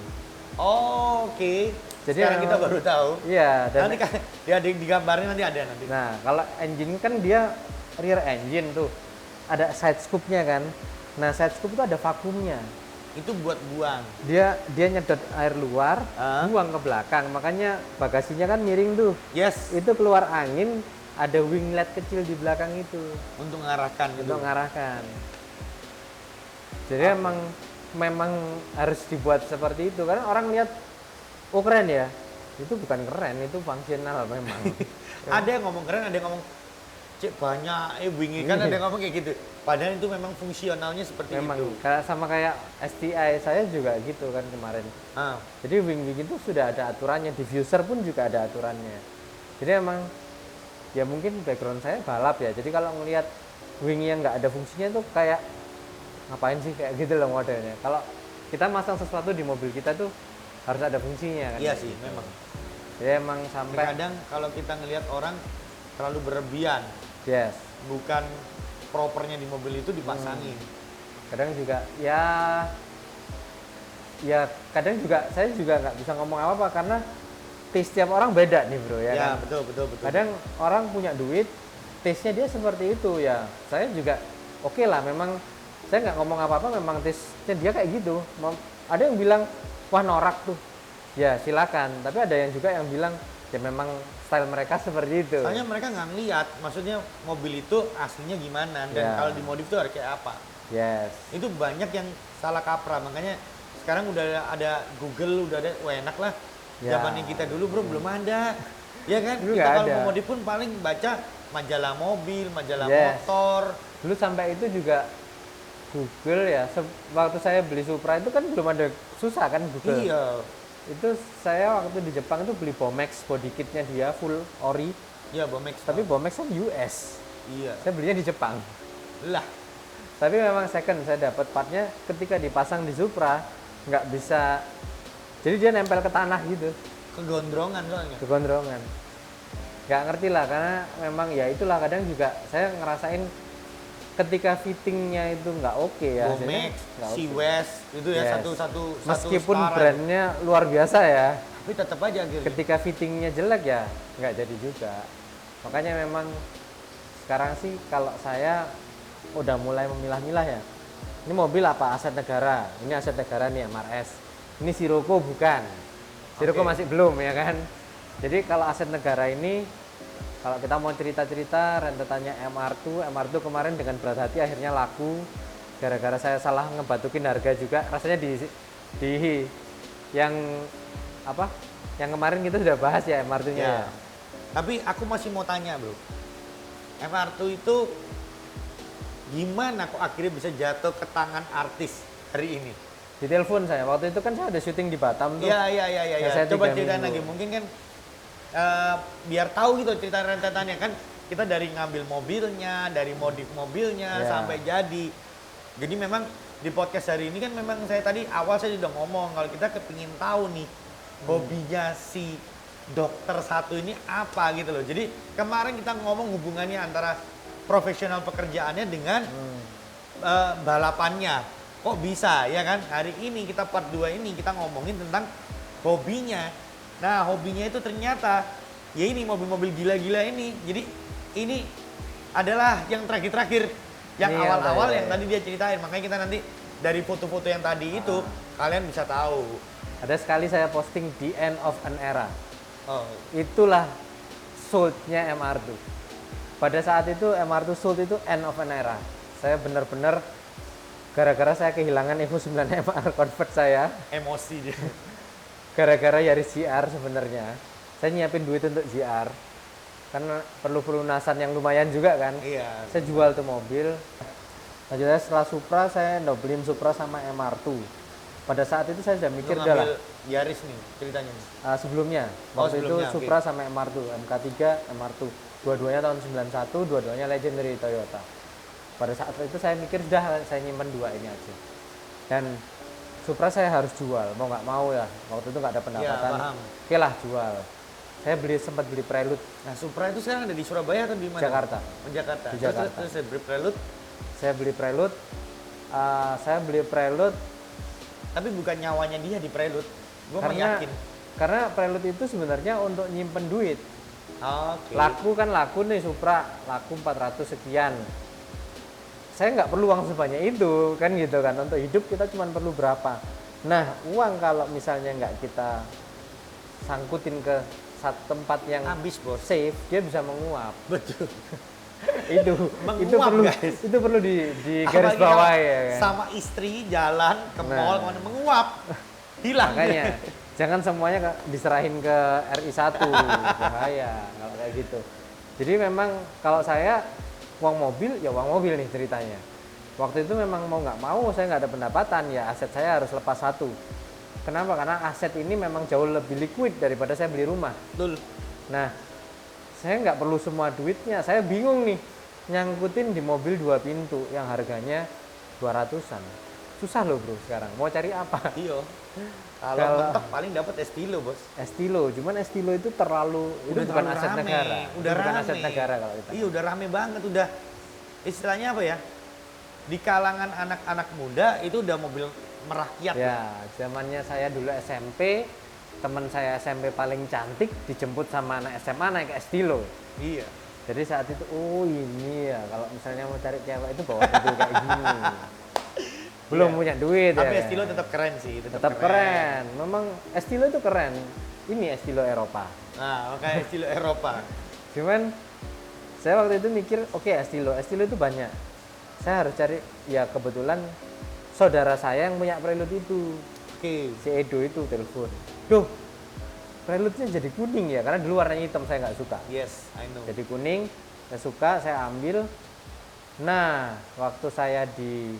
Oh, oke. Jadi Sekarang kita memang- baru tahu. Iya, dan Nanti kan dia ada digambarin nanti ada nanti. nah, kalau engine kan dia rear engine tuh. Ada side scoop-nya kan. Nah, side scoop itu ada vakumnya. Itu buat buang. Dia nyedot air luar, Ah. buang ke belakang. Makanya bagasinya kan miring tuh. Yes, Itu keluar angin, ada winglet kecil di belakang itu untuk mengarahkan gitu. untuk mengarahkan. Jadi memang harus dibuat seperti itu karena orang lihat oh keren ya. Itu bukan keren, itu fungsional memang. Ada yang ngomong keren, ada yang ngomong cek banyak wingi kan ada yang ngomong kayak gitu. Padahal itu memang fungsionalnya seperti Memang itu. sama kayak STI saya juga gitu kan kemarin. Ah, Jadi wing itu sudah ada aturannya, diffuser pun juga ada aturannya. Jadi emang ya mungkin background saya balap ya. Jadi kalau ngelihat wing yang nggak ada fungsinya itu kayak ngapain sih kayak gitu loh modelnya. Kalau kita masang sesuatu di mobil kita tuh harus ada fungsinya kan. iya sih, memang. Jadi emang sampai Kadang kalau kita ngelihat orang terlalu berlebihan, yes. bukan propernya di mobil itu dipasangin. Kadang juga ya kadang juga saya juga nggak bisa ngomong apa-apa karena taste tiap orang beda nih bro ya Ya, kan. betul. Kadang orang punya duit, taste-nya dia seperti itu ya. Saya juga oke lah, memang saya nggak ngomong apa-apa, memang taste-nya dia kayak gitu. Ada yang bilang, wah norak tuh. Ya silakan, tapi ada yang juga yang bilang, ya memang style mereka seperti itu. Soalnya mereka nggak ngeliat, maksudnya mobil itu aslinya gimana dan Ya. kalau dimodif itu harus kayak apa. Yes. Itu banyak yang salah kaprah, makanya sekarang udah ada Google, udah ada, wah enak lah. Ya. Zamannya kita dulu bro belum ada, ya kan? Dulu Kita nggak kalau ada. mau modif pun paling baca majalah mobil, majalah Yes. motor. Dulu sampai itu juga Google ya, waktu saya beli Supra itu kan belum ada, susah kan Google. Iya, Itu saya waktu di Jepang itu beli Bomex body kitnya dia full ori, iya Bomex. tapi Bomex kan US. iya, Saya belinya di Jepang. lah. Tapi memang second saya dapat partnya ketika dipasang di Supra nggak bisa, jadi dia nempel ke tanah gitu, Kegondrongan soalnya. kegondrongan. Nggak ngerti lah karena memang ya itulah kadang juga saya ngerasain ketika fittingnya itu nggak oke ya. Bomex, jadinya nggak oke. West itu ya Yes. satu Meskipun setara. brandnya luar biasa ya, Tapi tetap aja akhirnya. ketika fittingnya jelek ya nggak jadi juga. Makanya memang sekarang sih kalau saya udah mulai memilah-milah ya. Ini mobil apa aset negara? Ini aset negara nih MRS. Ini Sirocco bukan. Sirocco Oke. masih belum ya kan. Jadi kalau aset negara ini, kalau kita mau cerita-cerita rentetannya MR2 kemarin dengan berat hati akhirnya laku. Gara-gara saya salah ngebatukin harga juga. Rasanya di yang apa? Yang kemarin kita sudah bahas ya MR2-nya ya. Ya. Tapi aku masih mau tanya bro, MR2 itu gimana kok akhirnya bisa jatuh ke tangan artis hari ini? Di telepon saya. Waktu itu kan saya ada syuting di Batam tuh. Iya. Ya, saya Coba 3 ceritain minggu. lagi, mungkin kan biar tahu gitu cerita rentetannya kan. Kita dari ngambil mobilnya, dari modif mobilnya Ya. sampai jadi. Jadi memang di podcast hari ini kan memang saya tadi awal saya sudah ngomong kalau kita kepingin tahu nih hobinya si dokter satu ini apa gitu loh. Jadi kemarin kita ngomong hubungannya antara profesional pekerjaannya dengan balapannya. Kok bisa ya kan? Hari ini kita part 2 ini kita ngomongin tentang hobinya. Nah hobinya itu ternyata ya ini mobil-mobil gila-gila ini. Jadi ini adalah yang terakhir-terakhir. Yang Ini awal-awal yang yang tadi dia ceritain. Makanya kita nanti dari foto-foto yang tadi itu kalian bisa tahu. Ada sekali saya posting the end of an era. Oh, Itulah sold-nya MR2. Pada saat itu MR2 sold itu end of an era. Saya benar-benar gara-gara saya kehilangan Evo 9 MR convert saya. emosi dia. Gara-gara Yaris GR sebenarnya. Saya nyiapin duit untuk GR. Karena perlu pelunasan yang lumayan juga kan. Iya. Saya jual tuh mobil. Lanjutnya setelah Supra saya beliin Supra sama MR2. Pada saat itu saya sudah mikir Lu udah lah. ngambil Yaris nih ceritanya nih. Sebelumnya, Oh, waktu sebelumnya, itu Supra sama MR2, MK3, MR2. Dua-duanya tahun 91, dua-duanya legendary Toyota. Pada saat itu saya mikir sudah saya nyimpen dua ini aja. Dan Supra saya harus jual, mau nggak mau ya. Waktu itu nggak ada pendapatan. paham. Oke lah jual. Saya sempat beli Prelude Nah, Supra itu sekarang ada di Surabaya atau di mana? Jakarta. Oh, Jakarta. Di Terus, Jakarta. terus saya beli Prelude, Saya beli Prelude. Saya beli Prelude tapi bukan nyawanya dia di Prelude. Gue mau karena yakin. karena Prelude itu sebenarnya untuk nyimpen duit. Oke. Laku kan laku nih Supra, laku 400 sekian. Saya nggak perlu uang sebanyak itu kan gitu kan. Untuk hidup kita cuma perlu berapa. Nah uang kalau misalnya nggak kita sangkutin ke satu tempat yang Habis, Bos. safe, dia bisa menguap. Betul. itu Menguap, perlu guys. itu perlu di garis Apalagi bawah kalau ya kan. sama istri jalan ke Nah. mall kemana menguap. Hilang. Makanya jangan semuanya diserahin ke RI1, bahaya kalau kayak gitu. Jadi memang kalau saya uang mobil ya uang mobil nih ceritanya. Waktu itu memang mau nggak mau saya nggak ada pendapatan ya aset saya harus lepas satu. Kenapa? Karena aset ini memang jauh lebih liquid daripada saya beli rumah. Betul. Nah, saya nggak perlu semua duitnya. Saya bingung nih nyangkutin di mobil 2 pintu yang harganya 200-an. Susah loh bro sekarang. Mau cari apa? Iya. Kalau Kalau- mentok paling dapat Estilo, Bos. Estilo, cuman Estilo itu terlalu itu bukan terlalu aset rame, negara. Udah Itu bukan rame. aset negara kalau kita. Iya, udah rame banget, udah istilahnya apa ya? Di kalangan anak-anak muda itu udah mobil merakyat. Ya, zamannya saya dulu SMP, teman saya SMP paling cantik dijemput sama anak SMA naik Estilo. Iya. Jadi saat itu, oh ini ya kalau misalnya mau cari cewek itu bawa mobil kayak gini. Belum Iya. punya duit Tapi ya. Estilo tetap keren sih, Tetap keren. Memang Estilo itu keren. Ini Estilo Eropa. Nah, kayak Estilo Eropa. Cuman saya waktu itu mikir, oke Estilo itu banyak. Saya harus cari, ya kebetulan saudara saya yang punya Prelude itu, Oke. si Edo itu telepon. Duh, Prelude-nya jadi kuning ya, karena dulu warnanya hitam saya nggak suka. Yes, I know. Jadi kuning, saya suka, saya ambil. Nah, waktu saya di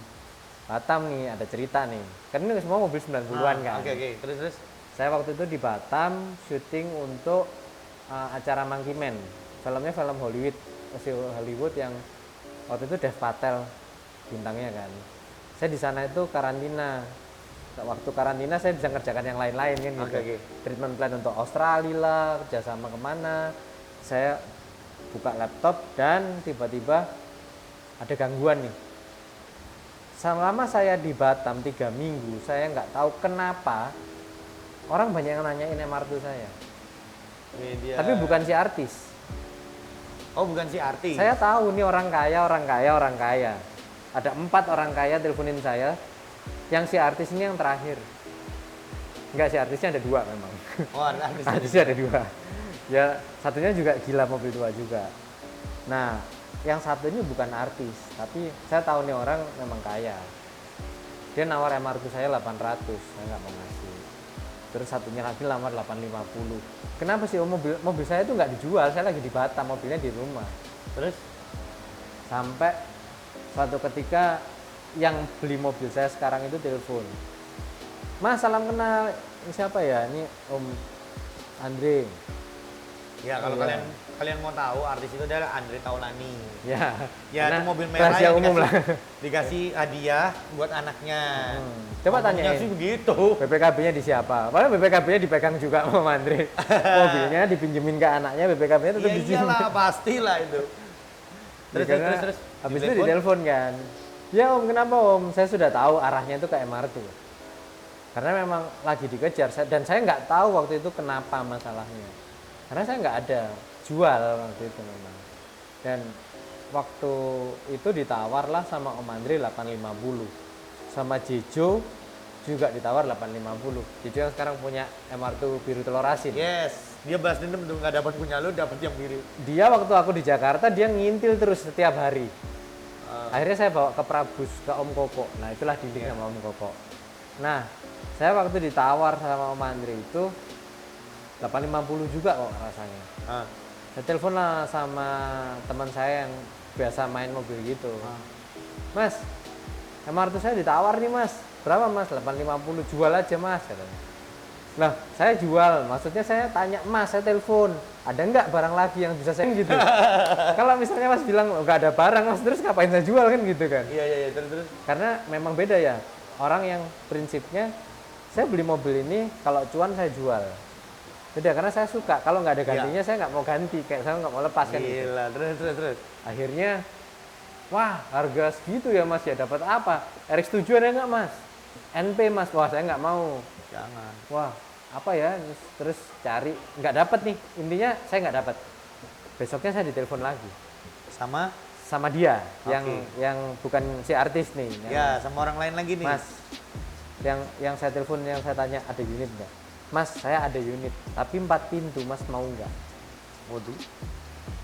Batam nih, ada cerita nih. Kan ini semua mobil 90-an kan. Oke. Terus. Saya waktu itu di Batam syuting untuk acara Monkey Man. Filmnya film Hollywood yang waktu itu Dev Patel bintangnya kan. Saya di sana itu karantina. Waktu karantina saya bisa ngerjakan yang lain-lain kan gitu. Oke. Treatment plan untuk Australia lah, kerjasama kemana. Saya buka laptop dan tiba-tiba ada gangguan nih. Selama saya di Batam 3 minggu, saya nggak tahu kenapa orang banyak yang nanyain MR2 saya. Media. Tapi bukan si artis. Oh, bukan si artis. Saya tahu nih orang kaya. Ada 4 orang kaya teleponin saya. Yang si artis ini yang terakhir. Enggak, si artisnya ada 2 memang. Oh, artis. Artisnya ada 2. Ya, satunya juga gila mobil tua juga. Nah, yang satu ini bukan artis, tapi saya tahu nih orang memang kaya. Dia nawar MR2 saya 800, saya nggak mau ngasih. Terus satunya lagi lamar 850. Kenapa sih mobil saya itu nggak dijual? Saya lagi di Batam, mobilnya di rumah. Terus Sampai suatu ketika yang beli mobil saya sekarang itu telepon. Mas, salam kenal. Ini siapa ya? Ini Om Andre. Ya kalau Iya. kalian mau tahu artis itu adalah Andre Taulani. Ya. Ya Karena itu mobil merah rahasia yang umum lah. dikasih hadiah buat anaknya. Coba Ngomongnya tanyain. sih begitu. BPKB-nya di siapa? Padahal BPKB-nya dipegang juga sama Andre. Mobilnya dipinjemin ke anaknya, BPKB-nya tetap Iya di sini. iyalah pastilah itu. Terus Ya, karena terus. habis itu ditelepon kan. Ya Om, kenapa Om? Saya sudah tahu arahnya itu ke MRT. Karena memang lagi dikejar dan saya nggak tahu waktu itu kenapa masalahnya. Karena saya nggak ada jual waktu itu memang. Dan waktu itu ditawarlah sama Om Andre 850. Sama Jejo juga ditawar 850. Jejo yang sekarang punya MRT biru telur asin. Yes, dia balas dendam tuh nggak dapat punya lu, dapat yang biru. Dia waktu aku di Jakarta dia ngintil terus setiap hari. Akhirnya saya bawa ke Prabus, ke Om Koko. Nah itulah dealing sama Om Koko. Nah saya waktu ditawar sama Om Andre itu 850 juga kok rasanya. Saya telepon lah sama teman saya yang biasa main mobil gitu. Mas, MRT saya ditawar nih mas. Berapa mas? 850, jual aja mas katanya. Lah saya jual, maksudnya saya tanya mas, saya telepon, ada nggak barang lagi yang bisa saya gitu. Kalau misalnya mas bilang nggak ada barang mas, terus ngapain saya jual kan gitu kan. Iya terus. Karena memang beda ya, orang yang prinsipnya saya beli mobil ini kalau cuan saya jual. Beda karena saya suka, kalau nggak ada gantinya saya nggak mau ganti, kayak saya nggak mau lepas kan gitu. Gila, terus. Akhirnya wah harga segitu ya mas, ya dapat apa? RX7 ada nggak mas? NP mas, wah saya nggak mau. Jangan. Wah apa ya, terus cari nggak dapat nih, intinya saya nggak dapat. Besoknya saya ditelepon lagi sama dia yang bukan si artis nih. Ya sama orang lain lagi nih. Mas, yang saya telepon, yang saya tanya ada unit nggak? Mas saya ada unit tapi 4 pintu mas, mau nggak? Waduh.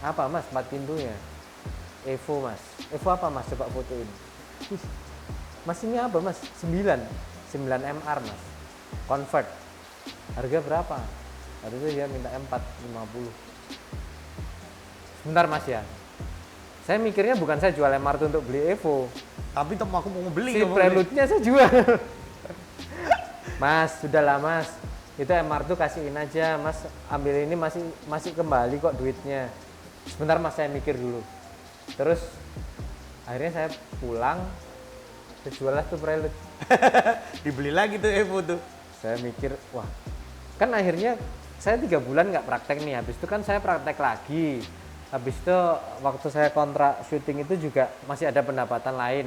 Apa mas 4 pintunya? Evo mas. Evo apa mas, coba fotoin. Mas ini apa mas? 9 MR mas, convert. Harga berapa? Waktu itu dia minta 450. Sebentar mas ya, saya mikirnya bukan saya jual MR untuk beli Evo, Tapi tem aku mau beli. si Prelude-nya saya jual. Mas sudahlah mas, itu MR tuh kasihin aja mas, ambil ini masih kembali kok duitnya. Sebentar mas, saya mikir dulu. Terus akhirnya saya pulang, saya jual lah tuh Prelude. Dibeli lagi tuh Evo tuh. Saya mikir, wah, kan akhirnya saya 3 bulan nggak praktek nih. Habis itu kan saya praktek lagi. Habis itu waktu saya kontrak syuting itu juga masih ada pendapatan lain.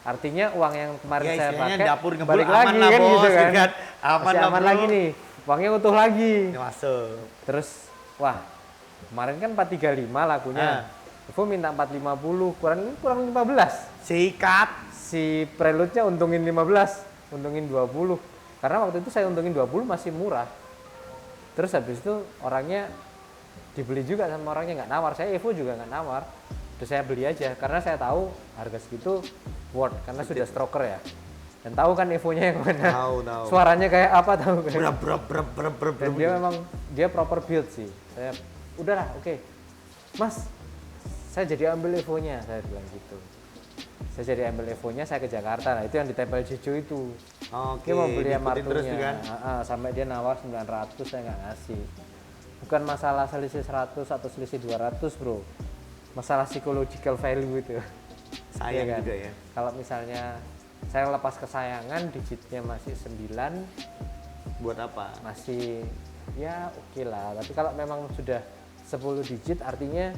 Artinya uang yang kemarin Ya, saya istilahnya pakai dapur ngebul balik aman lagi lah, kan bos, gitu kan. kan? Aman Masih lah, aman bro. lagi nih, uangnya utuh lagi. Ini masuk. Terus, wah, kemarin kan 435 lakunya. Evo minta 450, kurang 15. Sikat. Si Prelude-nya untungin 15, untungin 20. Karena waktu itu saya untungin 20 masih murah. Terus habis itu orangnya dibeli juga sama orangnya, nggak nawar. Saya Evo juga nggak nawar. Terus saya beli aja karena saya tahu harga segitu worth karena sudah stroker ya. Dan tahu kan Evo-nya yang mana. Tahu. Suaranya kayak apa tahu kan. Brap. Dan dia memang dia proper build sih. Saya udahlah, oke. Mas, saya jadi ambil Evo-nya, saya bilang gitu. Saya jadi ambil Evo-nya, saya ke Jakarta. Nah, itu yang ditempel Jejo itu. Oke. Dia mau beli Diikutin terus MR2-nya. tuh kan. Sampai dia nawar 900, saya nggak ngasih. Bukan masalah selisih 100 atau selisih 200, bro. Masalah psychological value itu. Sayang Iya kan? juga ya. Kalau misalnya saya lepas kesayangan, digitnya masih 9, Buat apa? masih ya oke lah. Tapi kalau memang sudah 10 digit, artinya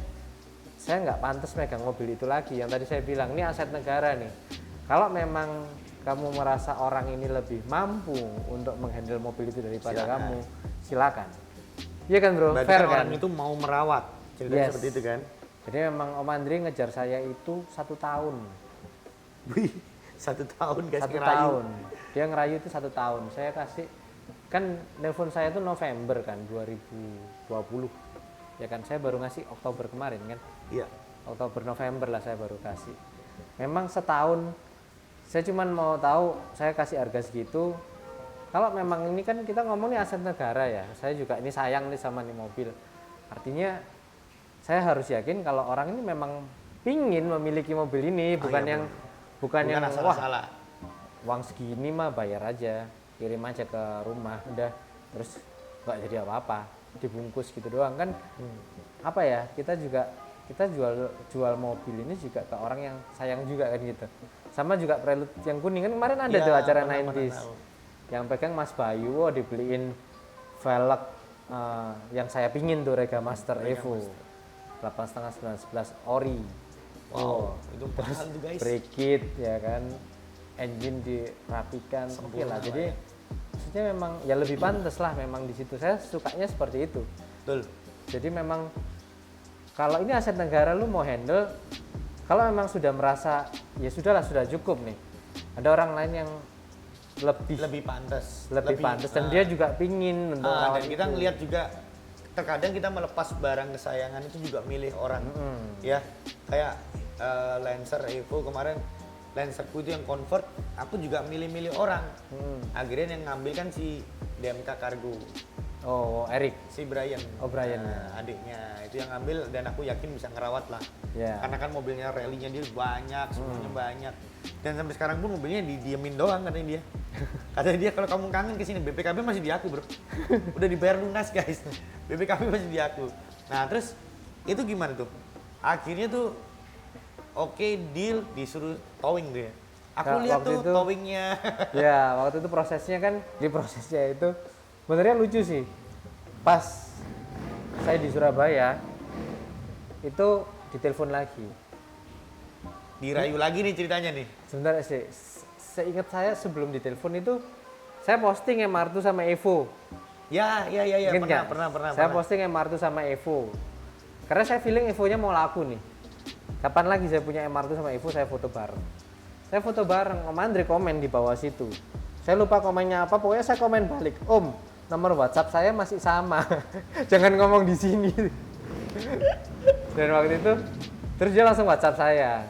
saya nggak pantas megang mobil itu lagi. Yang tadi saya bilang, ini aset negara nih. Kalau memang kamu merasa orang ini lebih mampu untuk menghandle mobil itu daripada Silakan. kamu, silakan. Iya kan bro, Berarti fair kan kan? orang itu mau merawat. Ceritanya Yes. seperti itu kan. Jadi memang Om Andri ngejar saya itu 1 tahun. Wih, 1 tahun guys 1 ngerayu. tahun. Dia ngerayu itu 1 tahun. Saya kasih, kan nelpon saya itu November kan 2020. Ya kan saya baru ngasih Oktober kemarin kan. Iya. Oktober November lah saya baru kasih. Memang setahun saya cuman mau tahu saya kasih harga segitu. Kalau memang ini kan kita ngomong nih aset negara ya. Saya juga ini sayang nih sama nih mobil. Artinya saya harus yakin kalau orang ini memang pingin memiliki mobil ini, bukan iya, yang bukan yang wah asal-asalan. uang segini mah bayar aja, kirim aja ke rumah udah, terus nggak jadi apa-apa. dibungkus gitu doang kan. Apa ya, kita jual mobil ini juga ke orang yang sayang juga kan gitu. Sama juga Prelude yang kuning kan kemarin ada Iya, tuh acara pernah 90s tahu. yang pegang Mas Bayu, oh dibeliin velg yang saya pingin tuh Rega Master Evo 8,5 11 ori. Wow, itu mahal tuh guys. Brake kit ya kan, engine dirapikan, oke lah. Jadi maksudnya memang ya lebih pantas lah memang di situ. Saya sukanya seperti itu. Betul. Jadi memang kalau ini aset negara lu mau handle, kalau memang sudah merasa ya sudahlah sudah cukup nih. Ada orang lain yang lebih pantas. pantas dan dia juga pingin untuk dan rawat kita itu. ngelihat juga terkadang kita melepas barang kesayangan itu juga milih orang. Ya, kayak Lancer Evo kemarin, Lancerku itu yang convert, aku juga milih-milih orang. Akhirnya yang ngambil kan si DMK Cargo. Oh, Erik. Si Brian. Oh, Brian. Adiknya itu yang ngambil dan aku yakin bisa ngerawat lah. Ya. Karena kan mobilnya rally-nya dia banyak, semuanya banyak. Dan sampai sekarang pun mobilnya didiemin doang katanya dia. Katanya dia kalau kamu kangen kesini, BPKB masih di aku bro. Udah dibayar lunas guys. BPKB masih di aku. Nah terus itu gimana tuh? Akhirnya tuh oke, deal disuruh towing dia. Aku Nah, lihat waktu tuh itu- towingnya. Ya, waktu itu prosesnya kan, di prosesnya itu sebenarnya lucu sih. Pas saya di Surabaya, itu ditelepon lagi. Dirayu lagi nih ceritanya nih. Sebentar sih, seingat saya sebelum ditelepon itu, saya posting MR2 sama Evo. Ya, Ingat nggak? pernah. Saya posting MR2 sama Evo. Karena saya feeling Evo-nya mau laku nih. Kapan lagi saya punya MR2 sama Evo, saya foto bareng. Saya foto bareng, Om Andre komen di bawah situ. Saya lupa komennya apa, pokoknya saya komen balik. Om, nomor WhatsApp saya masih sama. Jangan ngomong di sini. Dan waktu itu, terus dia langsung WhatsApp saya.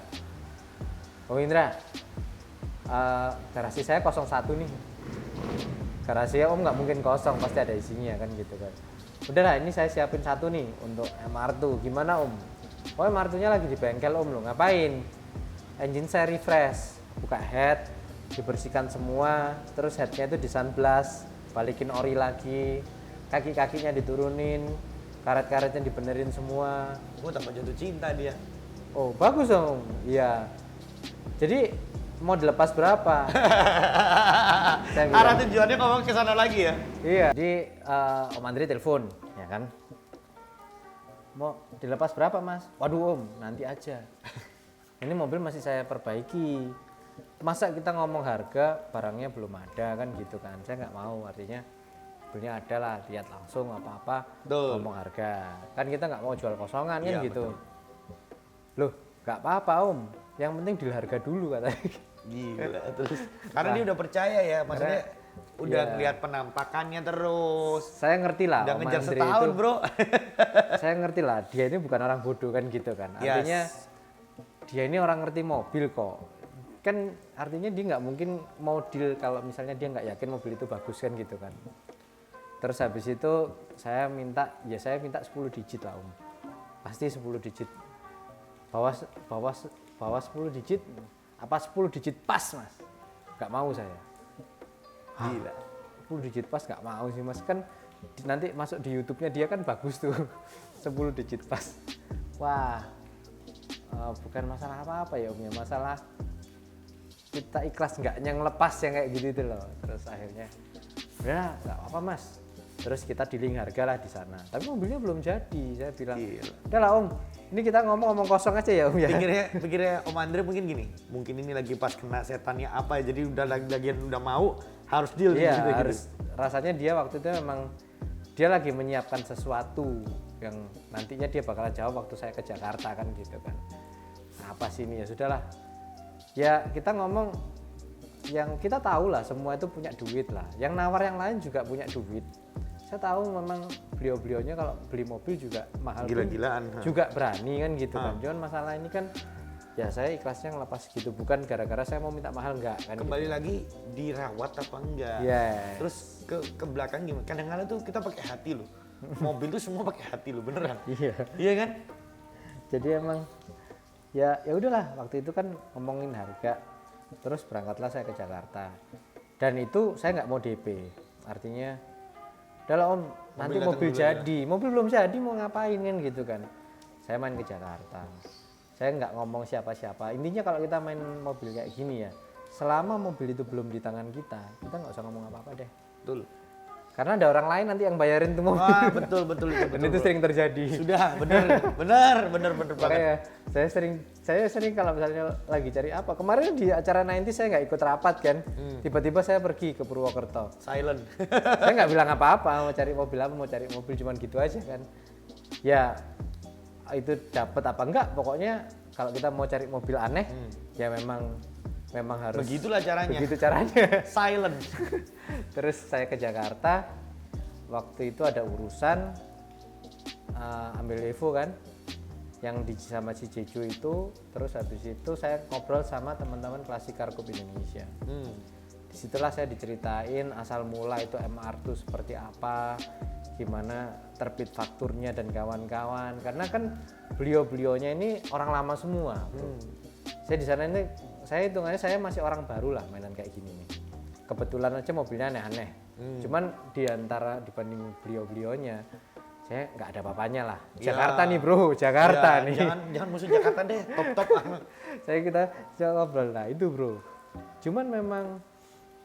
Om Indra, garasi saya 01 nih. Garasi Om nggak mungkin kosong, pasti ada isinya kan gitu kan. Udahlah, ini saya siapin satu nih untuk MR2. Gimana Om? Oh MR2-nya lagi di bengkel Om lo, ngapain? Engine saya refresh, buka head, dibersihkan semua, terus headnya itu di sunblast, balikin ori lagi, kaki-kakinya diturunin, karet-karetnya dibenerin semua. Gue tambah jatuh cinta dia. Oh bagus dong, iya. Jadi mau dilepas berapa? Saya bilang, Arah tujuannya ngomong ke sana lagi ya? iya. Jadi Om Andri telepon, ya kan? Mau dilepas berapa Mas? Waduh Om, nanti aja. Ini mobil masih saya perbaiki. Masa kita ngomong harga, barangnya belum ada kan gitu kan? Saya nggak mau, artinya mobilnya ada lah, lihat langsung apa-apa, Betul. ngomong harga. Kan kita nggak mau jual kosongan kan Iya, gitu. Loh, nggak apa-apa Om. Yang penting deal harga dulu katanya. Gila terus. Karena dia udah percaya ya, maksudnya udah iya. lihat penampakannya terus. Saya ngerti lah, Udah Om ngejar Andre setahun itu, bro. saya ngerti lah, dia ini bukan orang bodoh kan gitu kan. Artinya dia ini orang ngerti mobil kok. Kan artinya dia nggak mungkin mau deal kalau misalnya dia nggak yakin mobil itu bagus kan gitu kan. Terus habis itu saya minta 10 digit lah Om. Pasti 10 digit. Bawah 10 digit, apa 10 digit pas Mas? Nggak mau saya. Gila. 10 digit pas nggak mau sih Mas, kan nanti masuk di YouTube-nya dia kan bagus tuh. 10 digit pas. Wah, bukan masalah apa-apa ya Om ya, masalah kita ikhlas nggak yang lepas yang kayak gitu itu loh. Terus akhirnya udah nggak apa Mas, terus kita dealing harga lah di sana, tapi mobilnya belum jadi. Saya bilang Gila. udah lah Om, ini kita ngomong kosong aja ya Om ya. Pikirnya Om Andre mungkin gini, mungkin ini lagi pas kena setannya apa, jadi udah lagian udah mau harus deal Iya, gitu. harus. Rasanya dia waktu itu memang dia lagi menyiapkan sesuatu yang nantinya dia bakalan jawab waktu saya ke Jakarta kan gitu kan. Apa sih ini, ya sudahlah. Ya kita ngomong yang kita tahu lah, semua itu punya duit lah. Yang nawar yang lain juga punya duit. Saya tahu memang beliau-beliaunya kalau beli mobil juga mahal pun Gila-gilaan. juga berani kan gitu kan. Cuman masalah ini kan ya saya ikhlasnya ngelepas gitu, bukan gara-gara saya mau minta mahal enggak kan. Kembali lagi dirawat apa enggak. Yes. Terus ke belakang gimana? Kadang-kadang tuh kita pakai hati loh. Mobil tuh semua pakai hati loh, beneran. Iya. Iya kan? Jadi emang ya udahlah, waktu itu kan ngomongin harga, terus berangkatlah saya ke Jakarta, dan itu saya nggak mau DP, artinya udah lah Om, nanti datang mobil dulu jadi, mobil belum jadi mau ngapain kan gitu kan. Saya main ke Jakarta, saya nggak ngomong siapa-siapa. Intinya kalau kita main mobil kayak gini ya, selama mobil itu belum di tangan kita nggak usah ngomong apa-apa deh. Betul. Karena ada orang lain nanti yang bayarin tuh mobil. Wah, betul itu. Dan Betul, itu bro. sering terjadi. Sudah, benar banget. Makanya saya sering kalau misalnya lagi cari apa. Kemarin di acara 90 saya nggak ikut rapat kan. Tiba-tiba saya pergi ke Purwokerto. Silent. Saya nggak bilang apa-apa, mau cari mobil cuman gitu aja kan. Ya itu dapat apa enggak, pokoknya kalau kita mau cari mobil aneh ya memang harus Begitulah caranya. begitu caranya. Silent. Terus saya ke Jakarta, waktu itu ada urusan ambil Evo kan, yang sama si Jeju itu. Terus habis itu saya ngobrol sama teman-teman Klasik Car Group Indonesia. Disitulah saya diceritain asal mula itu MR2 seperti apa, gimana terbit fakturnya dan kawan-kawan. Karena kan beliau-beliaunya ini orang lama semua. Saya di sana ini, saya hitungannya saya masih orang baru lah mainan kayak gini nih. Kebetulan aja mobilnya aneh-aneh. Cuman dibanding beliau-beliaunya, saya nggak ada apa-apanya lah. Jakarta nih bro, Jakarta nih. Jangan musuh Jakarta deh, top. Kita ngobrol lah itu bro. Cuman memang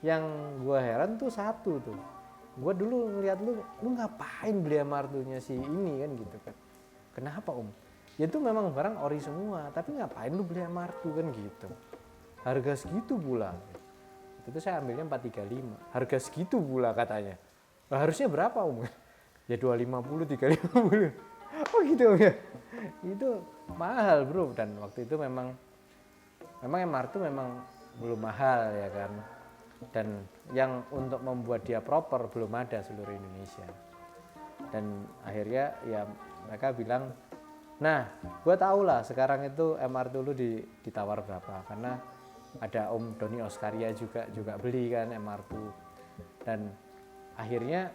yang gua heran tuh satu tuh. Gua dulu ngeliat lu ngapain beli MR2-nya si ini kan gitu kan. Kenapa om? Ya itu memang barang ori semua, tapi ngapain lu beli MR2 kan gitu. Harga segitu pula. Itu saya ambilnya 435. Harga segitu pula katanya. Nah, harusnya berapa om? Ya 250, 350. Oh gitu om ya. Itu mahal bro, dan waktu itu memang MR2 memang belum mahal ya kan. Dan yang untuk membuat dia proper belum ada seluruh Indonesia. Dan akhirnya ya mereka bilang, nah gue tau lah sekarang itu MR2 lu ditawar berapa, karena ada Om Doni Oskaria juga beli kan MR2. Dan akhirnya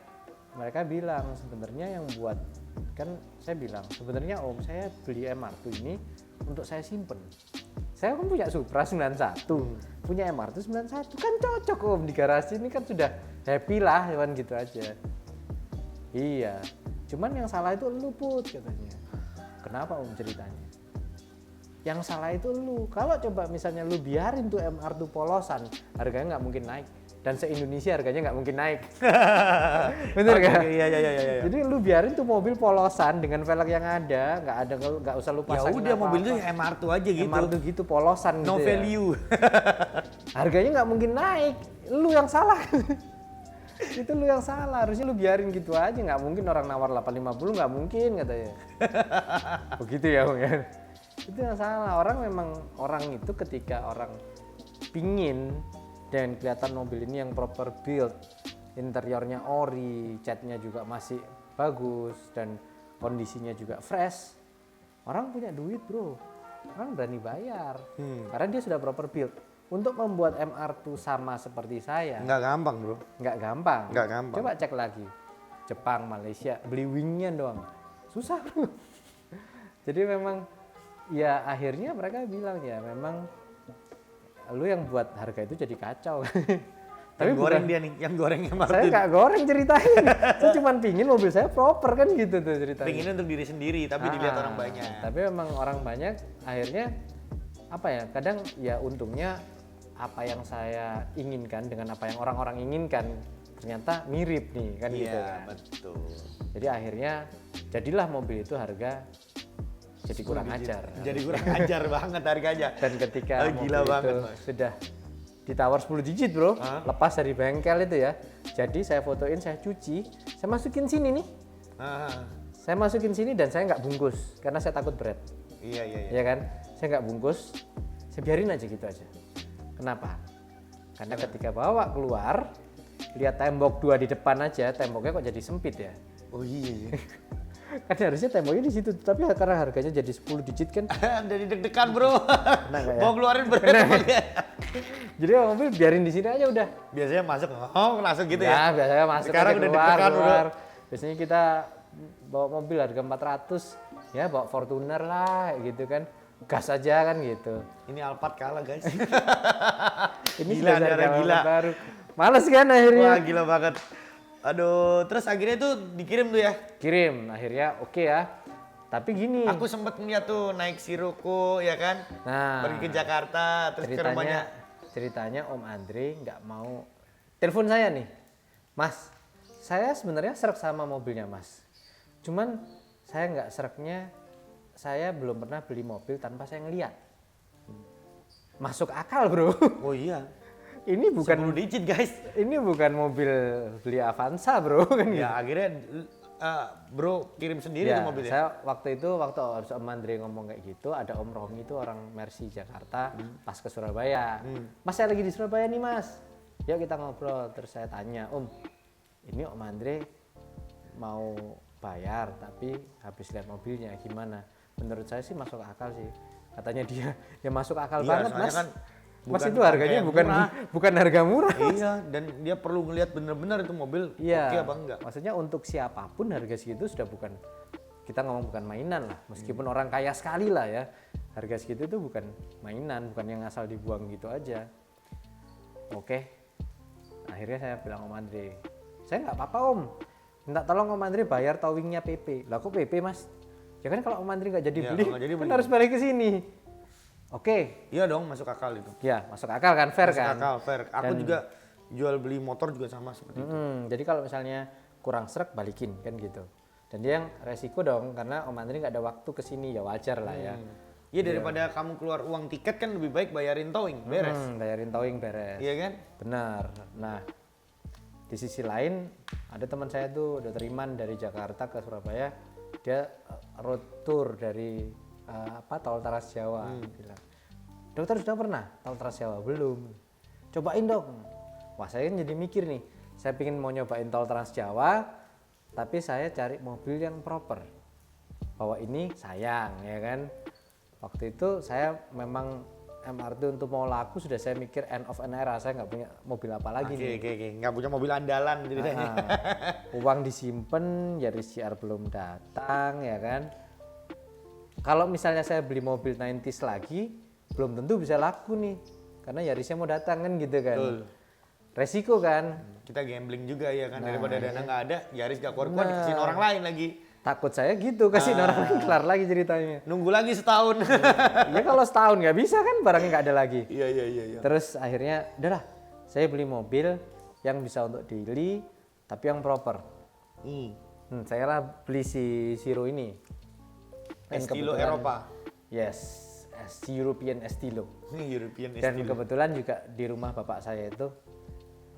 mereka bilang sebenarnya yang buat, kan saya bilang sebenarnya Om saya beli MR2 ini untuk saya simpen. Saya kan punya Supra 91, punya MR2 91, kan cocok Om di garasi ini kan sudah happy lah, cuman gitu aja. Iya, cuman yang salah itu lu Put katanya. Kenapa Om ceritanya? Yang salah itu lu. Kalau coba misalnya lu biarin tuh MR2 polosan, harganya nggak mungkin naik. Dan se-Indonesia harganya nggak mungkin naik. Bener kan? Iya. Jadi lu biarin tuh mobil polosan dengan velg yang ada, nggak usah lu Ya pasangin udah apa-apa. mobil itu MR2 aja gitu. MR2 gitu polosan No gitu ya. value. Harganya nggak mungkin naik, lu yang salah. Itu lu yang salah, harusnya lu biarin gitu aja. Nggak mungkin orang nawar 850, nggak mungkin katanya. Begitu ya Om ya. Itu yang salah. Orang itu ketika orang pingin dan kelihatan mobil ini yang proper build, interiornya ori, catnya juga masih bagus dan kondisinya juga fresh, orang punya duit bro, orang berani bayar karena dia sudah proper build. Untuk membuat MR2 sama seperti saya Nggak gampang bro. nggak gampang. Coba Cek lagi Jepang, Malaysia, beli wingnya doang susah bro. Jadi memang ya akhirnya mereka bilang ya memang lu yang buat harga itu jadi kacau. Tapi goreng dia nih, yang gorengnya saya Martin. nggak goreng ceritanya. Saya cuma pingin mobil saya proper kan gitu tuh ceritanya. Pengennya untuk diri sendiri, tapi dilihat orang banyak. Tapi memang orang banyak akhirnya apa ya? Kadang ya untungnya apa yang saya inginkan dengan apa yang orang-orang inginkan ternyata mirip nih kan gitu kan. Iya betul. Jadi akhirnya jadilah mobil itu harga jadi kurang ajar. Jadi kurang ajar banget harganya. Dan ketika gila mobil banget, itu Mas. sudah ditawar 10 digit bro, lepas dari bengkel itu ya. Jadi saya fotoin, saya cuci, saya masukin sini nih. Saya masukin sini dan saya nggak bungkus karena saya takut berat. Iya. Ya kan? Saya nggak bungkus, saya biarin aja gitu aja. Kenapa? Karena ketika bawa keluar, lihat tembok 2 di depan aja, temboknya kok jadi sempit ya. Oh iya. Kan harusnya temboknya di situ, tapi karena harganya jadi 10 digit kan. Jadi deg-degan bro. Nggak ya? Mau keluarin berat. Jadi mobil biarin di sini aja udah. Biasanya masuk gitu Ya, ya. biasanya masuk Sekarang aja udah keluar. deg-degan bro. Biasanya kita bawa mobil harga 400, ya bawa Fortuner lah gitu kan. Gas aja kan gitu. Ini Alphard kalah guys. Ini Gila, sudah darah zaman gila. baru. Males kan akhirnya. Wah gila banget. Aduh, terus akhirnya tuh dikirim tuh ya. Kirim, akhirnya oke ya. Tapi gini. Aku sempet ngeliat tuh naik Sirocco ya kan. Nah, Pergi ke Jakarta, terus ke rumahnya. ceritanya Om Andre nggak mau telepon saya nih, Mas. Saya sebenarnya srek sama mobilnya Mas. Cuman saya nggak sreknya, saya belum pernah beli mobil tanpa saya ngeliat. Masuk akal bro. Oh iya. Ini 10 bukan digit guys. ini bukan mobil beli Avanza bro kan gitu. Ya akhirnya bro kirim sendiri Ya, tuh mobilnya. saya waktu harus Om Andre ngomong kayak gitu, ada Om Romi itu orang Mercy Jakarta pas ke Surabaya. Mas saya lagi di Surabaya nih Mas, yuk kita ngobrol. Terus saya tanya, Om, ini Om Andre mau bayar tapi habis lihat mobilnya gimana? Menurut saya sih masuk akal sih. Katanya dia, ya masuk akal Iya, banget soalnya Mas. kan Mas bukan itu harganya harga yang bukan murah. bukan harga murah. Iya, dan dia perlu ngelihat bener-bener itu mobil Iya. oke apa enggak. Maksudnya untuk siapapun harga segitu sudah bukan, kita ngomong bukan mainan lah. Meskipun orang kaya sekali lah ya, harga segitu itu bukan mainan, bukan yang asal dibuang gitu aja. Oke, akhirnya saya bilang Om Andre, saya nggak apa-apa Om, minta tolong Om Andre bayar towingnya PP. Lah kok PP Mas? Ya kan kalau Om Andre nggak jadi Iya, beli, kalau nggak jadi kan beli. harus balik ke sini. Oke, Iya dong, masuk akal itu. ya masuk akal kan, fair Masuk kan? akal, fair. Aku Dan- juga jual beli motor juga sama seperti itu. Jadi kalau misalnya kurang srek balikin kan gitu. Dan dia yang resiko dong karena Om Andri nggak ada waktu ke sini, ya wajar lah ya. Iya, daripada kamu keluar uang tiket kan lebih baik bayarin towing, beres. Bayarin towing beres. Iya kan? Benar. Nah, di sisi lain ada teman saya tuh Dr. Iman dari Jakarta ke Surabaya, dia road tour dari Tol Trans Jawa. Bilang, dokter sudah pernah Tol Trans Jawa? Belum. Cobain dong. Wah saya kan jadi mikir nih, saya pingin mau nyobain Tol Trans Jawa, tapi saya cari mobil yang proper. Bahwa ini sayang ya kan. Waktu itu saya memang MRT untuk mau laku sudah saya mikir end of an era, saya nggak punya mobil apa lagi nih. Oke. Nggak punya mobil andalan ceritanya. Uang disimpan, Yaris GR belum datang ya kan. Kalau misalnya saya beli mobil 90s lagi, belum tentu bisa laku nih. Karena Yarisnya mau datang kan gitu kan. Betul. Resiko kan. Kita gambling juga ya kan, Nah, daripada dana iya. nggak ada, Yaris gak keluar-keluar dikasihin orang lain lagi. Takut saya gitu, kasihin orang lain kelar lagi ceritanya. Nunggu lagi setahun. Ya kalau setahun nggak bisa kan, barangnya nggak ada lagi. Iya. Terus akhirnya, udahlah, saya beli mobil yang bisa untuk daily, tapi yang proper. Saya lah beli si Siro ini. Dan Estilo kebetulan- Eropa. Yes, European Estilo. European Dan Estilo. kebetulan juga di rumah bapak saya itu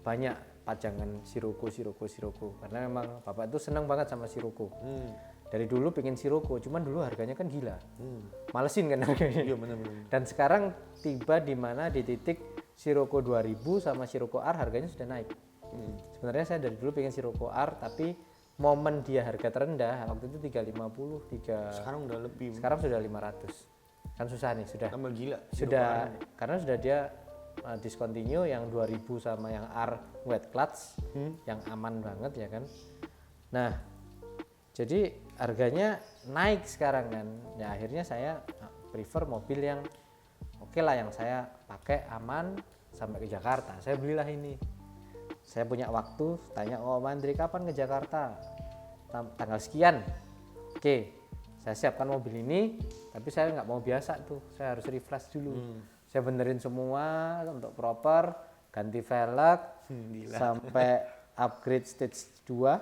banyak pajangan Sirocco. Karena memang bapak itu senang banget sama Sirocco. Dari dulu pengen Sirocco, cuman dulu harganya kan gila. Malesin kan harganya. Iya benar-benar. Dan sekarang tiba di mana di titik Sirocco 2000 sama Sirocco R harganya sudah naik. Sebenarnya saya dari dulu pengen Sirocco R, tapi momen dia harga terendah waktu itu 350, Sekarang udah lebih. sekarang sudah 500. Kan susah nih, Tambah gila. sudah karena sudah dia discontinue yang 2000 sama yang R wet clutch yang aman banget ya kan. Nah, jadi harganya naik sekarang kan. Ya akhirnya saya prefer mobil yang oke lah, yang saya pakai aman sampai ke Jakarta. Saya belilah ini. Saya punya waktu, tanya Om Andri kapan ke Jakarta? Tanggal sekian. Oke, saya siapkan mobil ini, tapi saya nggak mau biasa tuh, saya harus refresh dulu. Saya benerin semua untuk proper, ganti velg, sampai upgrade stage 2.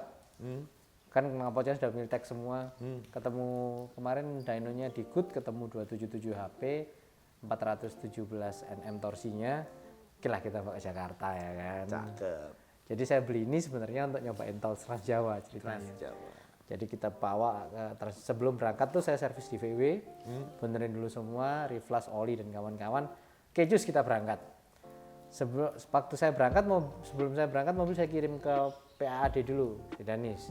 Kan knalpotnya sudah miltek semua. Ketemu kemarin dynonya di good, ketemu 277 HP, 417 Nm torsinya. Oke lah kita bawa ke Jakarta ya kan. Cakep. Jadi saya beli ini sebenarnya untuk nyobain Tol Trans Jawa ceritanya. Jawa. Jadi kita bawa sebelum berangkat tuh saya servis di VW, benerin dulu semua, reflash oli dan kawan-kawan. Oke, jus kita berangkat. Waktu saya berangkat, sebelum saya berangkat mobil saya kirim ke PAAD dulu, si Danis.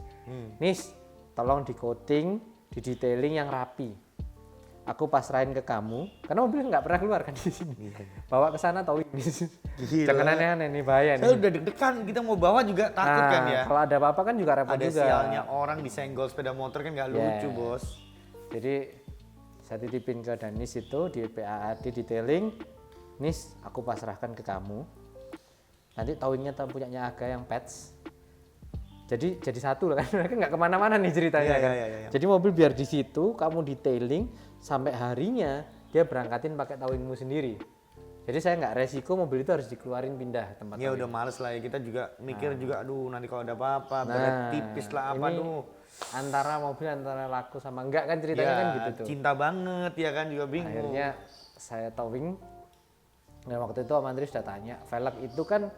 Nis, tolong di coating, di detailing yang rapi. Aku pasrahin ke kamu, karena mobil nggak pernah keluar kan di sini. Bawa ke sana towing. Gila. Jangan aneh-aneh nih, bahaya Saya nih. udah deg-degan, kita mau bawa juga takut kan ya. Kalau ada apa-apa kan juga repot Ada juga. sialnya orang disenggol sepeda motor kan nggak lucu, Yes. Bos. Jadi saya titipin ke Danis itu di PAAD detailing. Nis, aku pasrahkan ke kamu. Nanti towingnya punyanya Aga yang patch. jadi satu lah kan, mereka nggak kemana-mana nih ceritanya Iya, kan. iya, iya. Jadi mobil biar di situ, kamu detailing sampai harinya dia berangkatin pakai towingmu sendiri. Jadi saya nggak resiko mobil itu harus dikeluarin pindah tempat Ya towing. udah males lah ya, kita juga mikir juga aduh nanti kalau ada apa-apa, Nah, berat tipis lah apa ini tuh. antara mobil antara laku sama enggak kan ceritanya Ya, kan gitu tuh. cinta banget ya kan juga bingung. Akhirnya saya towing. Nah waktu itu Om Andri sudah tanya, velg itu kan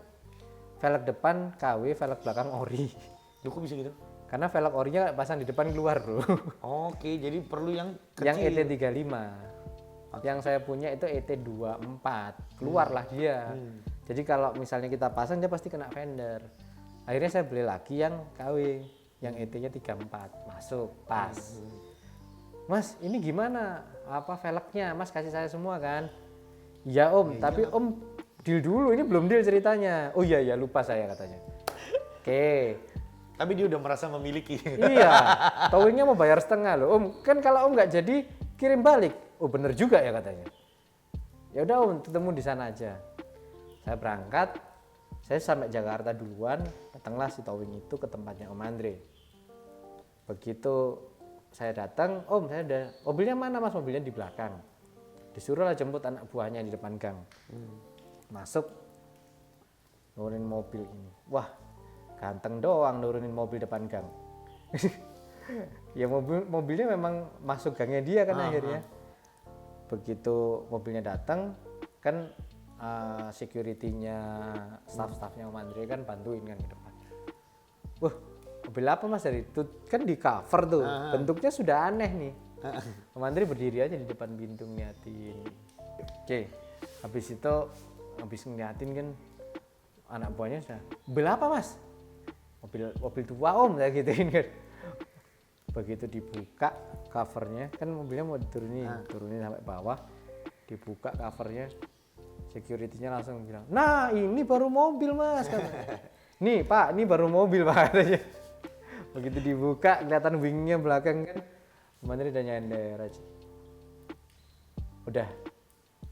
velg depan KW, velg belakang ori. Duh, kok bisa gitu? Karena velg orinya pasang di depan keluar bro. Oke, jadi perlu yang Yang kecil. ET35. Yang saya punya itu ET24. Keluarlah dia. Jadi kalau misalnya kita pasang dia pasti kena fender. Akhirnya saya beli lagi yang KW, yang ET-nya 34. Masuk, pas. Mas, ini gimana? Apa velgnya? Mas kasih saya semua kan? Iya Om, tapi Om deal dulu, ini belum deal ceritanya. Oh iya lupa saya katanya. Oke. Tapi dia udah merasa memiliki. Iya, towingnya mau bayar setengah loh Om. Kan kalau Om nggak jadi kirim balik. Oh bener juga ya katanya. Ya udah Om, ketemu di sana aja. Saya berangkat, saya sampai Jakarta duluan, datanglah si towing itu ke tempatnya Om Andre. Begitu saya datang, Om saya udah, mobilnya mana Mas? Mobilnya di belakang. Disuruhlah jemput anak buahnya di depan gang. Masuk, nurunin mobil ini. Wah, ganteng doang nurunin mobil depan gang. Ya mobilnya memang masuk gangnya dia kan akhirnya. Begitu mobilnya datang, kan security-nya, staff-staffnya Om Andre kan bantuin kan di depan. Wah, mobil apa Mas dari itu? Kan di cover tuh, bentuknya sudah aneh nih. Om Andre berdiri aja di depan pintu ngeliatin. Oke, habis itu habis ngeliatin kan anak buahnya sudah, mobil apa Mas? Mobil tua Om, saya gituin kan. Begitu dibuka covernya, kan mobilnya mau turunin sampai bawah, dibuka covernya, security-nya langsung bilang, nah ini baru mobil Mas. Nih Pak, ini baru mobil Pak katanya. Begitu dibuka, kelihatan wingnya belakang kan, Mandiri udah nyender aja. Udah,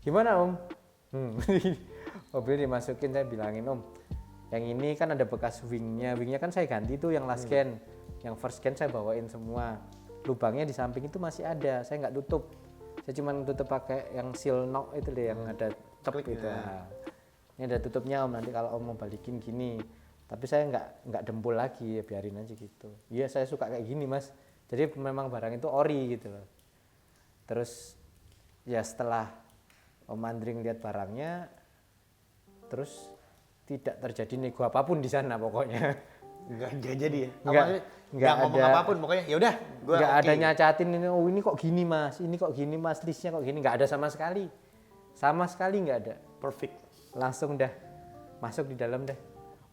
gimana Om? Mobil dimasukin, saya bilangin Om, yang ini kan ada bekas wingnya kan saya ganti tuh yang last scan, yang first scan saya bawain semua. Lubangnya di samping itu masih ada, saya nggak tutup. Saya cuma tutup pakai yang seal knock itu deh, yang ada top gitu. Nah, ini ada tutupnya Om, nanti kalau Om mau balikin gini. Tapi saya nggak dempul lagi, ya biarin aja gitu. Iya saya suka kayak gini Mas. Jadi memang barang itu ori gitu loh. Terus ya setelah Om Andri lihat barangnya, terus tidak terjadi nego apapun di sana pokoknya. Enggak jadi ya. Nggak ngomong ada, apapun pokoknya. Ya udah, gua nggak oke. ada nyacatin ini, oh ini kok gini Mas, ini kok gini Mas, listnya kok gini, nggak ada sama sekali nggak ada. Perfect. Langsung dah masuk di dalam deh,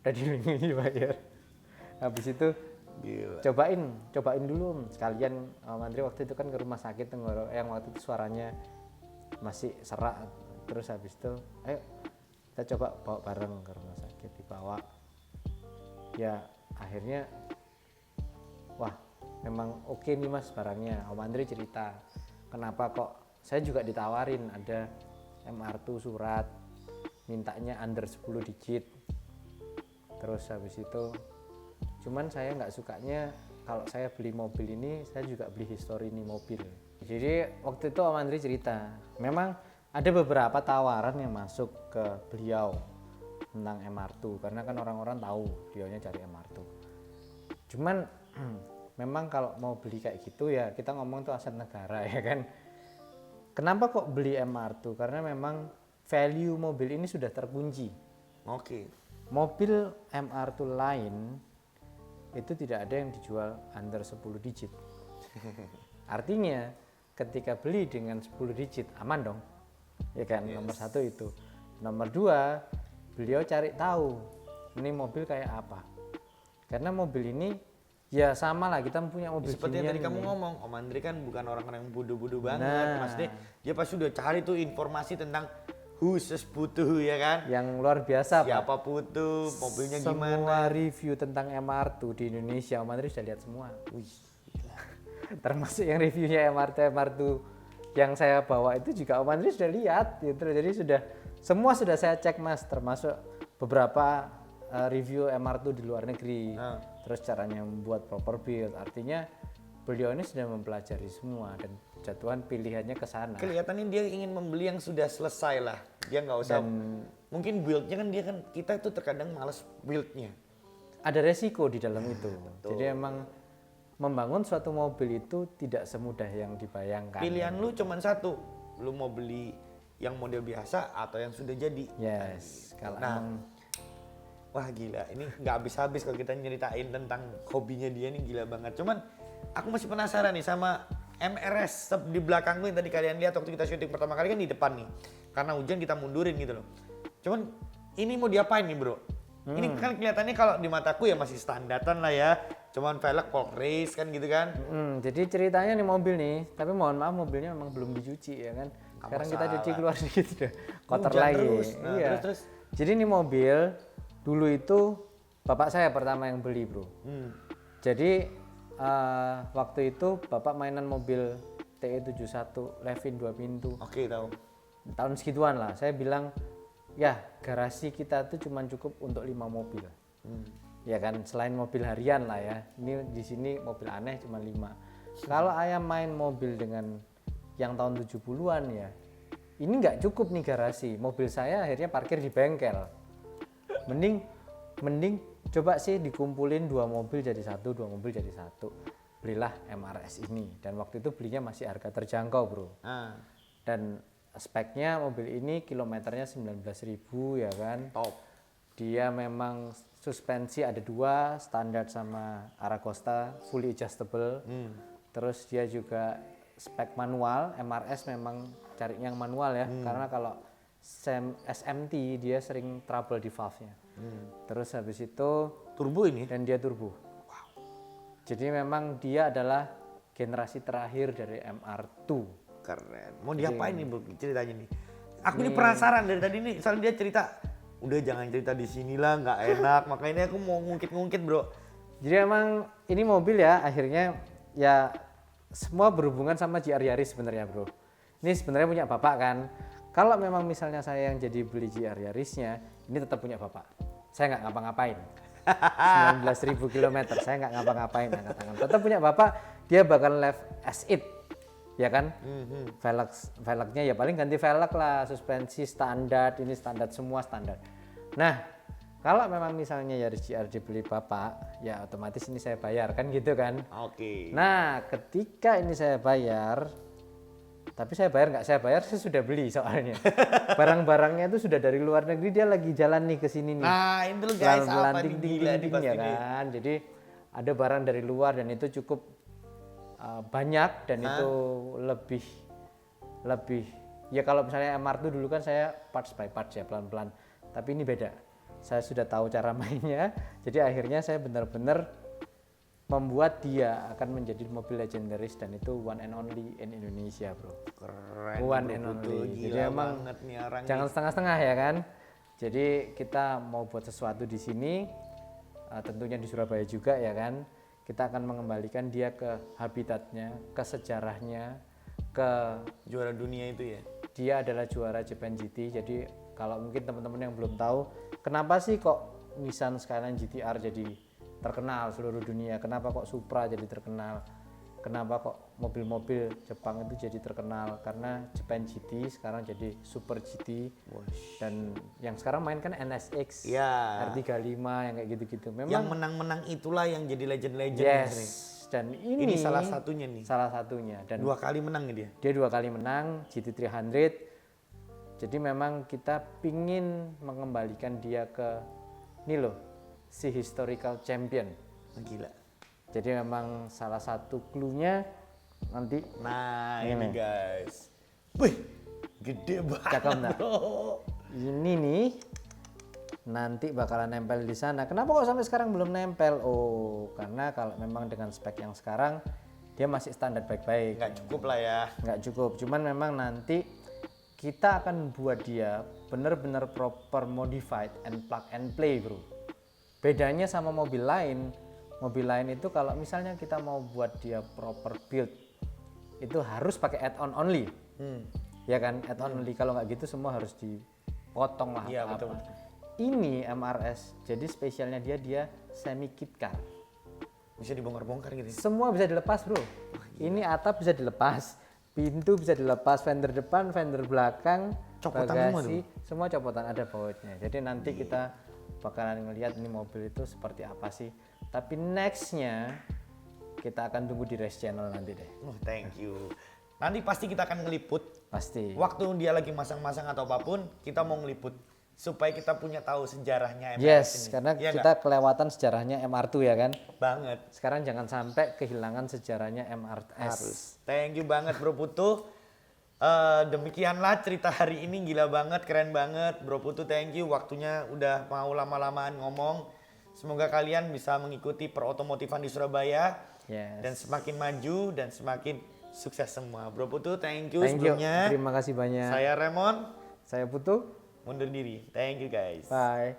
udah dibayar. Habis itu Gila. cobain dulu sekalian. Om Andri waktu itu kan ke rumah sakit tenggorok yang waktu itu suaranya masih serak. Terus habis itu ayo kita coba bawa bareng ke rumah sakit, dibawa ya akhirnya wah memang oke nih Mas barangnya. Om Andri cerita kenapa kok saya juga ditawarin ada MR2 surat mintanya under 10 digit. Terus habis itu cuman saya nggak sukanya kalau saya beli mobil ini saya juga beli histori ini mobil. Jadi waktu itu Om Andri cerita memang ada beberapa tawaran yang masuk ke beliau tentang MR2 karena kan orang-orang tahu beliaunya cari MR2. Cuman memang kalau mau beli kayak gitu ya kita ngomong tuh aset negara ya kan. Kenapa kok beli MR2? Karena memang value mobil ini sudah terkunci. Oke. Mobil MR2 lain itu tidak ada yang dijual under 10 digit. Artinya ketika beli dengan 10 digit aman dong. Ya kan, yes. Nomor satu itu. Nomor dua, beliau cari tahu ini mobil kayak apa. Karena mobil ini ya sama lah kita punya mobil seperti yang tadi ginian kamu ini. ngomong, Om Andri kan bukan orang yang bodoh-bodoh banget. Nah. Maksudnya dia pasti udah cari tuh informasi tentang khusus butuh ya kan. Yang luar biasa Siapa butuh, mobilnya semua gimana. review tentang MR2 di Indonesia Om Andri sudah lihat semua. Wih, gila. Termasuk yang reviewnya MR2 yang saya bawa itu juga Om Andri sudah lihat gitu. Jadi sudah semua sudah saya cek Mas, termasuk beberapa review MR2 di luar negeri, terus caranya membuat proper build. Artinya beliau ini sudah mempelajari semua dan jatuhan pilihannya ke sana. Kelihatannya dia ingin membeli yang sudah selesai lah. Dia nggak usah. Mungkin buildnya kan dia kan kita itu terkadang malas buildnya. Ada resiko di dalam itu. Jadi emang membangun suatu mobil itu tidak semudah yang dibayangkan. Pilihan lu cuma satu, lu mau beli yang model biasa atau yang sudah jadi. Yes, kalau wah gila, ini nggak habis-habis kalau kita nyeritain tentang hobinya dia nih, gila banget. Cuman aku masih penasaran nih sama MRS di belakang gue yang tadi kalian lihat waktu kita syuting pertama kali kan di depan nih. Karena hujan kita mundurin gitu loh. Cuman ini mau diapain nih bro? Ini kan kelihatannya kalau di mataku ya masih standaran lah ya. Cuman velg Folk Race kan gitu kan. Jadi ceritanya nih mobil nih, tapi mohon maaf mobilnya memang belum dicuci ya kan. Sekarang kita cuci keluar dikit udah kotor Hujan lagi. terus. Nah, iya. terus. Jadi ini mobil dulu itu bapak saya pertama yang beli bro. Jadi waktu itu bapak mainan mobil TE71 Levin 2 pintu. Oke, tahu. Tahun segituan lah. Saya bilang ya garasi kita tuh cuma cukup untuk 5 mobil. Ya kan, selain mobil harian lah ya. Ini di sini mobil aneh cuma 5. Kalau ayah main mobil dengan yang tahun 70-an ya, ini nggak cukup nih garasi. Mobil saya akhirnya parkir di bengkel. Mending coba sih dikumpulin 2 mobil jadi 1, 2 mobil jadi 1. Belilah MRS ini. Dan waktu itu belinya masih harga terjangkau bro. Dan speknya mobil ini kilometernya 19.000 ya kan. Top. Dia memang suspensi ada 2, standar sama Aragosta, fully adjustable. Terus dia juga spek manual, MRS memang cari yang manual ya, karena kalau SMT dia sering trouble di valve-nya. Terus habis itu Turbo ini? dan dia turbo. Jadi memang dia adalah generasi terakhir dari MR2. Keren. Mau diapain nih bro ceritanya nih? Aku ini penasaran dari tadi nih, soalnya dia cerita, udah jangan cerita di sinilah, nggak enak. Makanya aku mau ngungkit-ngungkit bro. Jadi emang ini mobil ya akhirnya ya semua berhubungan sama GR Yaris sebenarnya bro. Ini sebenarnya punya bapak kan. Kalau memang misalnya saya yang jadi beli GR Yarisnya, ini tetap punya bapak. Saya nggak ngapa-ngapain. 19.000 km, saya nggak ngapa-ngapain angkat tangan. Tetap punya bapak, dia bakal left as it. Ya kan? Velgnya ya paling ganti velg lah, suspensi standar, ini standar semua standar. Nah, kalau memang misalnya Yaris GR dibeli bapak, ya otomatis ini saya bayar kan gitu kan? Oke. Nah, ketika ini saya bayar, tapi saya bayar nggak saya bayar, saya sudah beli soalnya. Barang-barangnya itu sudah dari luar negeri, dia lagi jalan nih ke sini nih. Nah, itu loh guys, apa nih ding, gila ding, nih ya kan. Jadi ada barang dari luar dan itu cukup banyak dan itu lebih ya kalau misalnya MR itu dulu kan saya parts by parts ya pelan-pelan. Tapi ini beda. Saya sudah tahu cara mainnya. Jadi akhirnya saya benar-benar membuat dia akan menjadi mobil legendaris dan itu one and only in Indonesia bro. Keren. One bro, and betul. only. Gila Jadi emang banget nih orang jangan setengah-setengah ya kan. Jadi kita mau buat sesuatu di sini, tentunya di Surabaya juga ya kan. Kita akan mengembalikan dia ke habitatnya, ke sejarahnya, ke juara dunia itu ya. Dia adalah juara Japan GT. Jadi kalau mungkin teman-teman yang belum tahu, kenapa sih kok Nissan Skyline GTR jadi terkenal seluruh dunia? Kenapa kok Supra jadi terkenal? Kenapa kok mobil-mobil Jepang itu jadi terkenal? Karena Japan GT sekarang jadi Super GT. Dan yang sekarang main kan NSX, Ya. R35 yang kayak gitu-gitu. Memang Yang menang-menang itulah yang jadi legend-legend yes. nih. Dan ini salah satunya nih. Salah satunya. Dan 2 kali menang nih dia. dia 2 kali menang GT300. Jadi memang kita pingin mengembalikan dia ke ini loh, si historical champion. Gila. Jadi memang salah satu clue-nya nanti. Nah, ini guys. Wih, gede banget. Cakep nggak? Bro. Ini nih nanti bakalan nempel di sana. Kenapa kok sampai sekarang belum nempel? Oh, karena kalau memang dengan spek yang sekarang dia masih standar baik-baik. Nggak cukup lah ya. Nggak cukup. Cuman memang nanti kita akan buat dia benar-benar proper modified and plug and play, bro. Bedanya sama mobil lain itu kalau misalnya kita mau buat dia proper build, itu harus pakai add-on only. Ya kan, add-on only. Kalau nggak gitu semua harus dipotong lah. Iya, betul. Ini MRS, jadi spesialnya dia semi kit car. Bisa dibongkar-bongkar gitu. Semua bisa dilepas bro. Ini atap bisa dilepas, pintu bisa dilepas, fender depan, fender belakang, Copotan semua bagasi, semua copotan ada bautnya. Jadi nanti kita bakalan ngelihat ini mobil itu seperti apa sih. Tapi nextnya kita akan tunggu di race channel nanti deh. Oh, thank you. Nanti pasti kita akan ngeliput. Pasti. Waktu dia lagi masang-masang atau apapun, kita mau ngeliput. Supaya kita punya tahu sejarahnya MRS Yes, ini. karena Iya kita nggak? kelewatan sejarahnya MR2 ya kan. Banget. Sekarang jangan sampai kehilangan sejarahnya MRS. Thank you banget Bro Putu. Demikianlah cerita hari ini, gila banget, keren banget. Bro Putu thank you, waktunya udah mau lama-lamaan ngomong. Semoga kalian bisa mengikuti perotomotifan di Surabaya. Yes. Dan semakin maju dan semakin sukses semua. Bro Putu thank you Thank you. sebelumnya. Terima kasih banyak. Saya Remon, Saya Putu. mundur diri. Thank you guys. Bye.